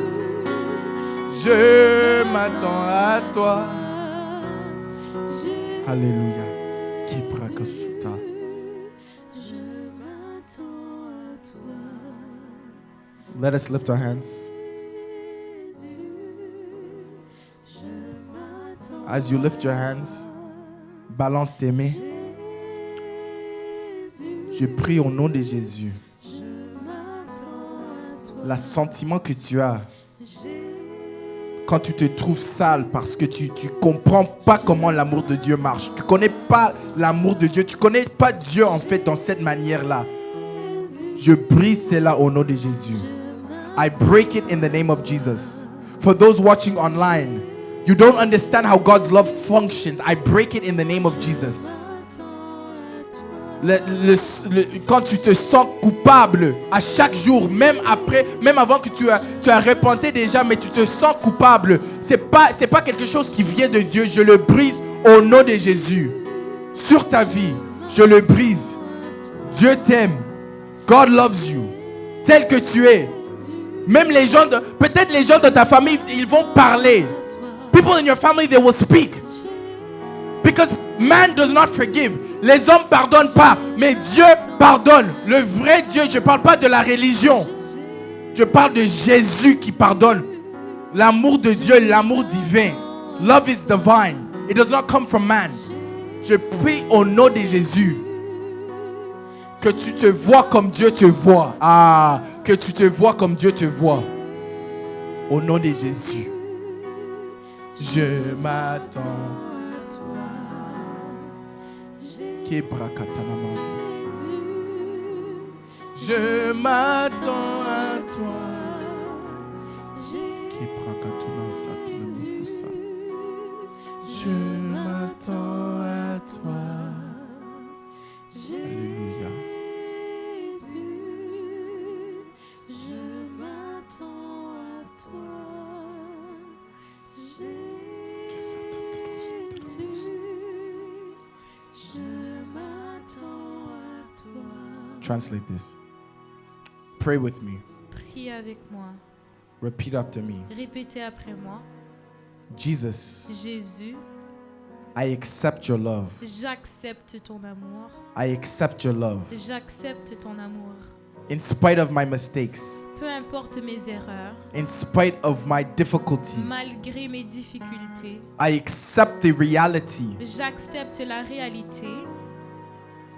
je m'attends à toi. Alléluia. Kebrakasuta. Let us lift our hands. As you lift your hands, balance tes mains. Je prie au nom de Jésus. L'assentiment que tu as quand tu te trouves sale parce que tu comprends pas comment l'amour de Dieu marche. Tu connais pas l'amour de Dieu. Tu connais pas Dieu en fait dans cette manière-là. Je brise cela au nom de Jésus. I break it in the name of Jesus. For those watching online, You don't understand how God's love functions. I break it in the name of Jesus. Quand tu te sens coupable à chaque jour, même avant que tu as repenté déjà, mais tu te sens coupable, c'est pas quelque chose qui vient de Dieu. Je le brise au nom de Jésus. Sur ta vie, je le brise. Dieu t'aime. God loves you. Tel que tu es. Même peut-être les gens de ta famille, ils vont parler. People in your family, they will speak. Because man does not forgive. Les hommes pardonnent pas, mais Dieu pardonne. Le vrai Dieu, je ne parle pas de la religion. Je parle de Jésus qui pardonne. L'amour de Dieu, l'amour divin. Love is divine. It does not come from man. Je prie au nom de Jésus que tu te vois comme Dieu te voit. Que tu te vois comme Dieu te voit. Au nom de Jésus. Je m'attends. Je m'attends à toi. Je m'attends à toi. Alléluia. Je m'attends à toi. Translate this. Pray with me. Prie avec moi. Repeat after me. Répétez après moi. Jesus, Jésus, I accept your love. j'accepte ton amour. I accept your love. J'accepte ton amour. In spite of my mistakes, Peu importe mes erreurs, in spite of my difficulties, malgré mes difficultés, I accept the reality j'accepte la réalité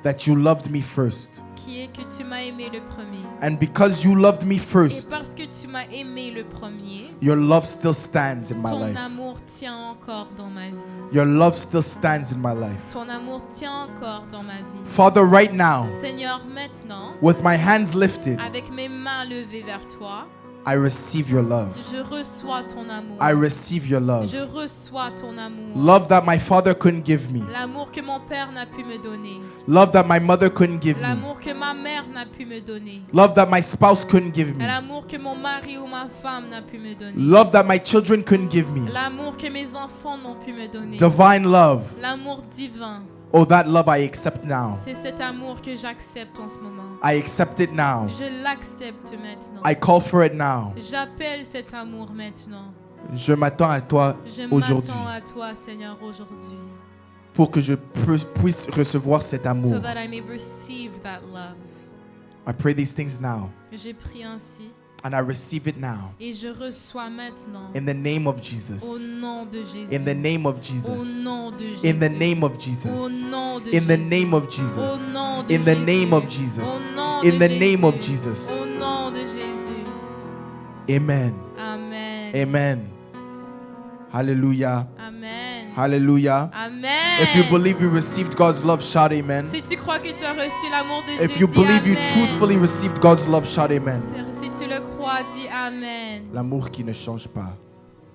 that you loved me first. qui est que tu m'as aimé le premier. And because you loved me Et first, parce que tu m'as aimé le premier, your love still stands in my ton life. amour tient encore dans ma vie. Your love still stands in my life. Ton amour tient encore dans ma vie. Father, right now, Seigneur, maintenant, with my hands lifted, avec mes mains levées vers toi, I receive your love. je reçois ton amour. I receive your love. Je reçois ton amour. Love that my father couldn't give me. L'amour que mon père n'a pu me donner. Love that my mother couldn't give me. L'amour que ma mère n'a pu me donner. Love that my spouse couldn't give me. L'amour que mon mari ou ma femme n'a pu me donner. Love that my children couldn't give me. L'amour que mes enfants n'ont pu me donner. Divine love. L'amour divin. Oh, that love I accept now. C'est cet amour que j'accepte en ce moment. I accept it now. Je l'accepte maintenant. I call for it now. J'appelle cet amour maintenant. Je m'attends à toi Je aujourd'hui m'attends à toi, Seigneur, aujourd'hui. pour que je puisse recevoir cet So amour. that I may receive that love. I pray these things now Je prie ainsi and I receive it now. et je reçois maintenant. In the name of Jesus. Au nom de Jésus. In the name of Au Jesus. nom de Jésus. In the name of Au Jesus. nom de In the Jésus. name of Au Jesus. nom de In the Jésus. name of Jesus. Au nom In de the name of Jésus. Jesus. Au nom de Jésus. Amen. Amen. Amen. Hallelujah. Amen. Hallelujah. Amen. If you believe you received God's love, shout amen. Si tu crois que tu as reçu l'amour de If Dieu, you dis believe you amen. truthfully received God's love, shout amen. Si tu le crois, dis amen. L'amour qui ne change pas.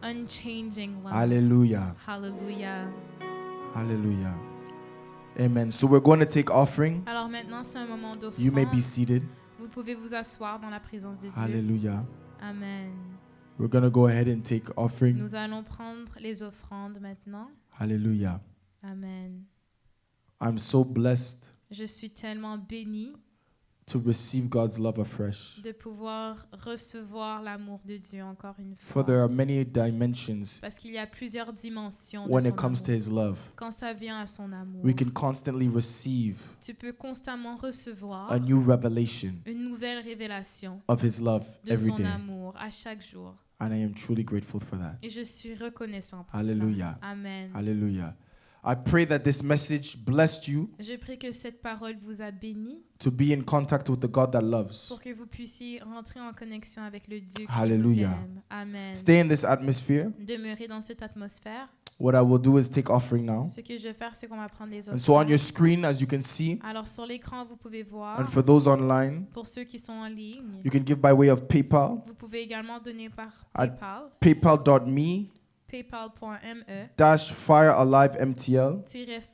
Unchanging love. Hallelujah. Hallelujah. Hallelujah. Amen. So we're going to take offering. Alors maintenant, c'est un moment d'offrande. You may be seated. Vous pouvez vous asseoir dans la présence de Dieu. Hallelujah. Amen. We're going to go ahead and take offering. Nous allons prendre les offrandes maintenant. Hallelujah. Amen. I'm so blessed Je suis tellement bénie to receive God's love afresh. de pouvoir recevoir l'amour de Dieu encore une fois. For there are many dimensions Parce qu'il y a plusieurs dimensions de when son it comes to amour. His love. Quand ça vient à son amour, We can constantly receive tu peux constamment recevoir a new revelation une nouvelle révélation of His love de every son day. amour à chaque jour. And I am truly grateful for that. Et je suis reconnaissant pour Hallelujah. cela. Amen. Hallelujah. I pray that this message blessed you Je prie que cette parole vous a béni to be in contact with the God that loves. pour que vous puissiez rentrer en connexion avec le Dieu qui Hallelujah. vous aime. Amen. Stay in this atmosphere. Demeurez dans cette atmosphère. What I will do is take offering now. Ce que je vais faire, c'est qu'on va prendre les And so on your offrandes. screen, as you can see, Alors sur l'écran, vous pouvez voir. and for those online, Pour ceux qui sont en ligne, you can give by way of PayPal vous pouvez également donner par At- PayPal. paypal.me paypal.me /FireAliveMTL,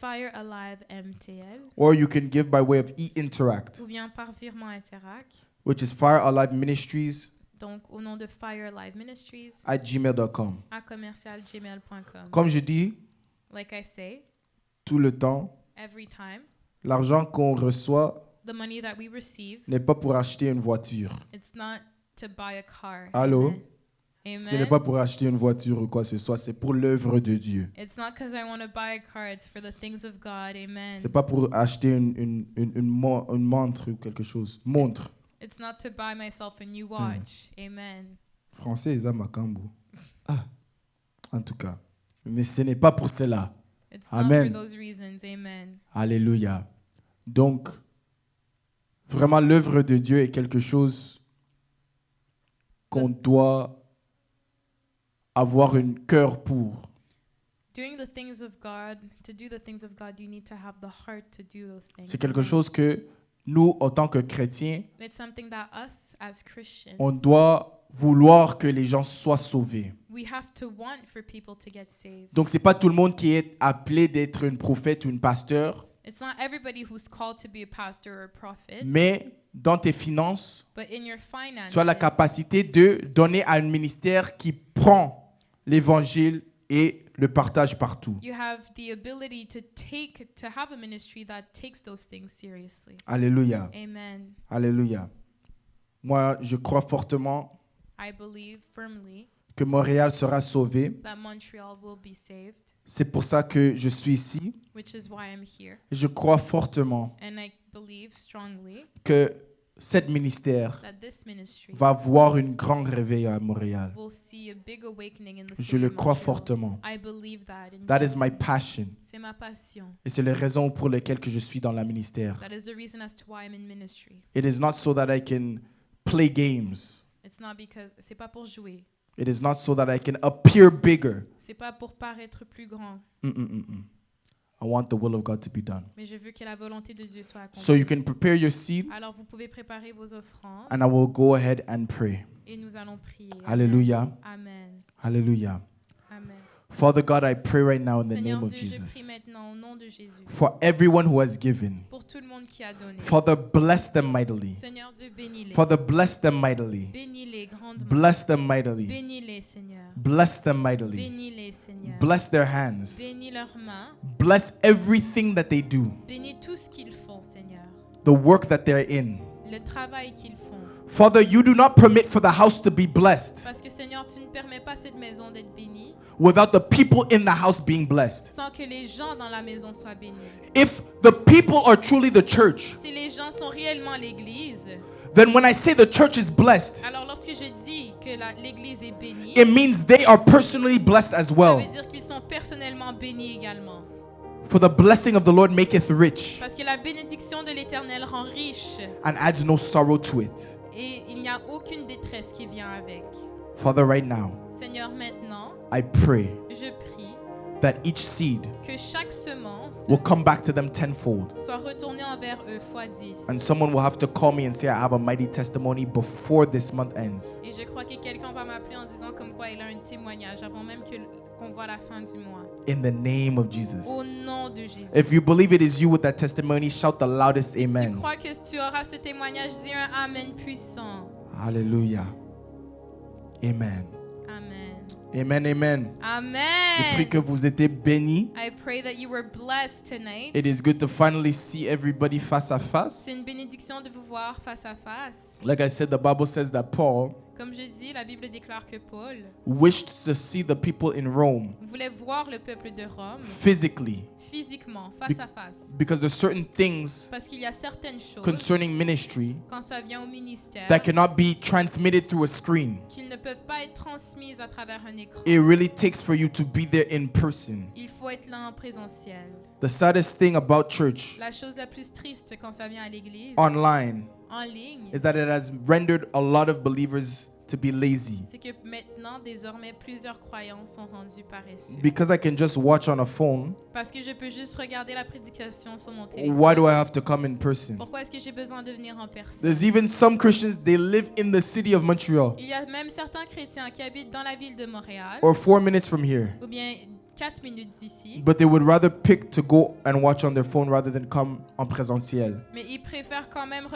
FireAliveMTL or you can give by way of eInteract, ou bien par virement Interact, which is FireAliveMinistries donc au nom de Fire Alive Ministries @gmail.com. à commercial@gmail.com. Comme je dis Like I say, tout le temps, every time, l'argent qu'on reçoit the money that we receive, n'est pas pour acheter une voiture. it's not to buy a car. Allô? Amen. Amen. Ce n'est pas pour acheter une voiture ou quoi que ce soit, c'est pour l'œuvre de Dieu. It's not because I want to buy a car, it's for the things of God. Amen. C'est pas pour acheter une montre ou quelque chose. Montre. It's not to buy myself a new watch. Amen. Français, ils aiment Makambu. Ah, en tout cas. Mais ce n'est pas pour cela. It's Amen. not for those reasons. Amen. Alléluia. Donc, vraiment, l'œuvre de Dieu est quelque chose qu'on doit avoir un cœur pour. Doing the things of God, to do the things of God, you need to have the heart to do those things. C'est quelque chose que nous, en tant que chrétiens, It's something that us as Christians, on doit vouloir que les gens soient sauvés. we have to want for people to get saved. Donc, c'est pas tout le monde qui est appelé d'être un prophète ou un pasteur, It's not everybody who's called to be a pastor or a prophet, mais dans tes finances, but in your finances, tu as la capacité de donner à un ministère qui prend l'évangile et le partage partout. you have the ability to have a ministry that takes those things seriously. Alléluia. Amen. Alléluia. Moi, je crois fortement I believe firmly que Montréal sera sauvé. that Montreal will be saved, C'est pour ça que je suis ici. which is why I'm here. Je crois fortement And I believe strongly que cet ministère that this ministry va voir une grande réveil à Montréal. will see a big awakening in the Je city le of crois Montreal. fortement. I believe that. In That is Jesus' my name. passion. C'est ma passion. Et c'est la raison pour laquelle que je suis dans la ministère. That is the reason as to why I'm in ministry. It is not so that I can play games. It's not because c'est pas pour jouer. It is not so that I can appear bigger. C'est pas pour paraître plus grand, I want the will of God to be done. mais je veux que la volonté de Dieu soit accomplie. So you can prepare your seed, Alors vous pouvez préparer vos offrandes and I will go ahead and pray. et nous allons prier. Hallelujah. Amen. Hallelujah. Amen. Father God, I pray right now in the Seigneur name of Dieu, je Jesus prie maintenant au nom de Jésus for everyone who has given. pour tout le monde qui a donné. Father, bless them mightily. Seigneur Dieu, bénis-les. Father, bless them mightily. Bénis-les grandement. Bless them mightily. Bénis-les, Seigneur. Bless them mightily. Bénis-les, Seigneur. Bless their hands. Bénis leurs mains. Bless everything that they do, Bénis tout ce qu'ils font, Seigneur. the work that they're in. Le travail qu'ils font. Father, you do not permit for the house to be blessed Parce que, Seigneur, tu ne permets pas cette maison d'être bénie without the people in the house being blessed. sans que les gens dans la maison soient bénis. If the people are truly the church, Si les gens sont réellement l'Église, then when I say the church is blessed, alors lorsque je dis que l'Église est bénie, it means they are personally blessed as ça well. veut dire qu'ils sont personnellement bénis également. For the blessing of the Lord maketh rich Parce que la bénédiction de l'Éternel rend riche and adds no sorrow to it. et il n'y a aucune détresse qui vient avec. Father, right now, Seigneur, maintenant, I pray je prie that each seed que chaque semence will come back to them tenfold. soit retournée envers eux fois 10. And someone will have to call me and say, I have a mighty testimony before this month ends. Et je crois que quelqu'un va m'appeler en disant comme quoi il a un témoignage avant même qu'on voit la fin du mois. In the name of Jesus. Au nom de Jésus. If you believe it is you with that testimony, shout the loudest Tu amen. crois que tu auras ce témoignage, dis un amen puissant. Hallelujah. Amen. Amen. Amen, amen. Je prie que Amen. vous êtes bénis. I pray that you were blessed tonight. It is good to finally see everybody face à face. C'est une bénédiction de vous voir face à face. Like I said, the Bible says that Paul Comme je dis, la Bible déclare que Paul wished to see the people in Rome voulait voir le peuple de Rome physically physiquement, face à face. because there's certain things Parce qu'il y a certaines choses, concerning ministry quand ça vient au ministère, that cannot be transmitted through a screen. qu'ils ne peuvent pas être transmises à travers un écran. It really takes for you to be there in person. Il faut être là en présentiel. The saddest thing about church La chose la plus triste quand ça vient à l'église, online en ligne, is that it has rendered a lot of believers to be lazy. c'est que maintenant, désormais, plusieurs croyants sont rendus paresseux. Because I can just watch on a phone, Parce que je peux juste regarder la prédication sur mon téléphone. why do I have to come in person? Pourquoi est-ce que j'ai besoin de venir en personne? There's even some Christians, they live in the city of Montreal Il y a même certains chrétiens qui habitent dans la ville de Montréal, or 4 minutes from here, ou bien 4 minutes d'ici, but they would rather pick to go and watch on their phone rather than come en présentiel. mais ils préfèrent quand même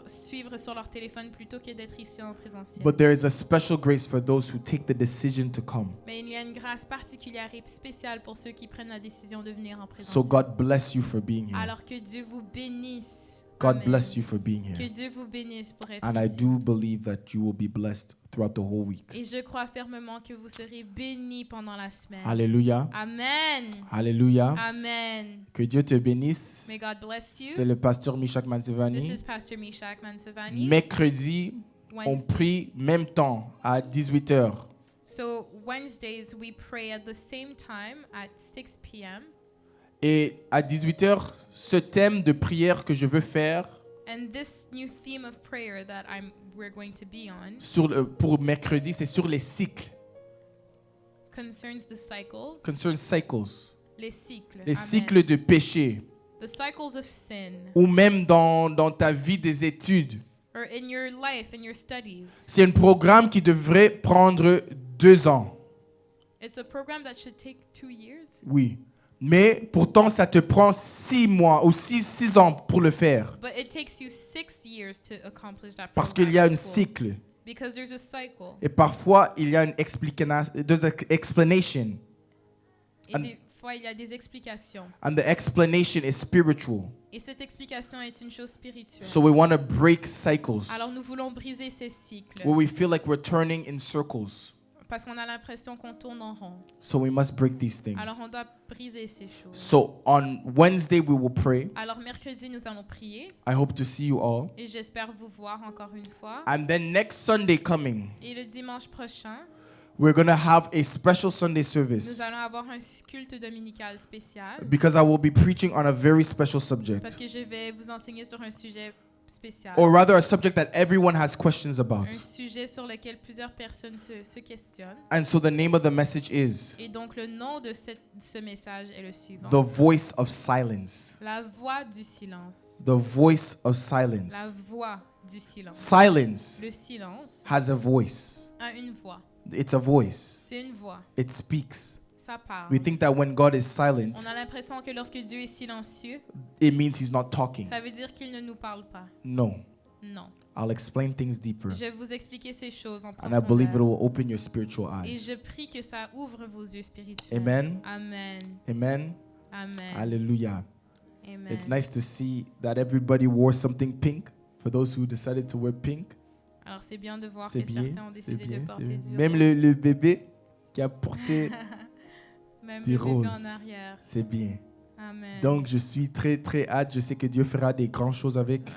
suivre sur leur téléphone plutôt que d'être ici en présentiel. But there is a special grace for those who take the decision to come. Mais il y a une grâce particulière et spéciale pour ceux qui prennent la décision de venir en présentiel. So God bless you for being here. Alors que Dieu vous bénisse. God Amen. bless you for being Que here. Dieu vous bénisse pour être And I ici. do believe that you will be blessed throughout the whole week. Et je crois fermement que vous serez bénis pendant la semaine. Alléluia. Amen. Alléluia. Amen. Que Dieu te bénisse. May God bless you. C'est le pasteur Mishak This Mansevani. is Pastor Mishak Mansevani. Mercredi, on Wednesday. prie même temps à 18h. So Wednesdays we pray at the same time at 6 p.m. Et à 18h, ce thème de prière que je veux faire And this new theme of prayer that we're going to be on pour mercredi, c'est sur les cycles. concerns the cycles. Concern cycles. Les cycles. Les Amen. cycles de péché. The cycles of sin. Ou même dans ta vie des études. Or in your life, in your studies. C'est un programme qui devrait prendre 2 ans. It's a program that should take 2 years. Oui. Mais pourtant, ça te prend 6 mois ou 6 ans pour le faire. But it takes you 6 years to accomplish that Parce program qu'il y a at un school. cycle. Because there's a cycle. Et parfois, il y a une explanation. Et And- des fois, il y a des explications. And the explanation is spiritual. Et cette explication est une chose spirituelle. So we want to break cycles Alors nous voulons briser ces cycles. where we feel like we're turning in circles. Parce qu'on a l'impression qu'on tourne en rond. So we must break these things. Alors on doit briser ces choses. So on Wednesday, we will pray. Alors mercredi, nous allons prier. I hope to see you all. Et j'espère vous voir encore une fois. And then next Sunday coming, Et le dimanche prochain, we're going to have a special Sunday nous service allons avoir un culte dominical spécial. because I will be preaching on a very special subject. Parce que je vais vous enseigner sur un sujet spécial. Or rather, a subject that everyone has questions about. Un sujet sur lequel plusieurs personnes se questionnent. And so the name of the message is Et donc le nom de ce message est le suivant. The Voice of Silence. La voix du silence. The Voice of Silence. La voix du silence. Silence Le silence has a voice. a une voix. It's a voice. C'est une voix. It speaks. Ça parle. We think that when God is silent, On a l'impression que lorsque Dieu est silencieux, it means he's not talking. ça veut dire qu'il ne nous parle pas. No. Non. I'll explain things deeper. Je vais vous expliquer ces choses en And I believe it profondeur. will open your spiritual Et eyes. je prie que ça ouvre vos yeux spirituels. Amen. Amen. Amen. Amen. Hallelujah. Amen. It's nice to see that everybody wore something pink. For those who decided to wear pink, Alors c'est bien de voir c'est que bien. certains ont C'est décidé bien. de c'est porter bien. du Même rose. le bébé qui a porté, Même du le bébé rose. en arrière. c'est bien. Amen. Donc je suis très très hâte. Je sais que Dieu fera des grandes choses avec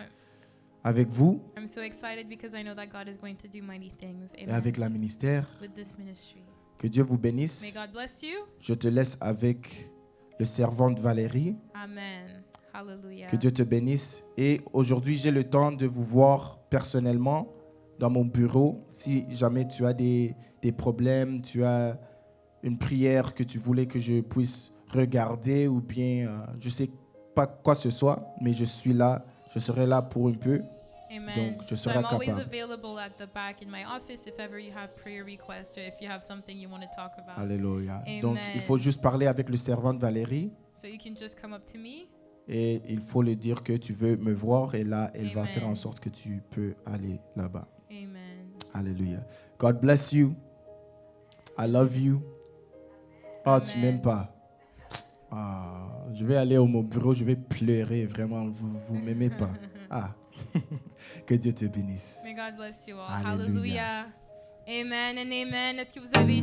So, vous I'm so excited because I know that God is going to do mighty things. et Amen. avec la ministère. With this ministry. Que Dieu vous May bénisse. God bless you. Je te laisse avec le servant de Valérie. Amen. Hallelujah. Que Dieu te bénisse. Et aujourd'hui, j'ai le temps de vous voir personnellement dans mon bureau. Si jamais tu as des problèmes, tu as une prière que tu voulais que je puisse regarder ou bien je sais pas quoi que ce soit, mais je suis là. Je serai là pour un peu. Amen. Donc, je So serai I'm always capable. available at the back in my office if ever you have prayer requests or if you have something you want to talk about. Alléluia. Amen. Donc, il faut juste parler avec le servant de Valérie So you can just come up to me. et il faut lui dire que tu veux me voir et là, elle va Amen. faire en sorte que tu peux aller là-bas. Amen. Alléluia. God bless you. I love you. Ah, tu Amen. m'aimes pas. Ah, je vais aller au mon bureau, je vais pleurer. Vraiment, vous m'aimez pas. Ah, que Dieu te bénisse. May God bless you all. Alléluia. Hallelujah. Amen and amen. Est-ce que vous avez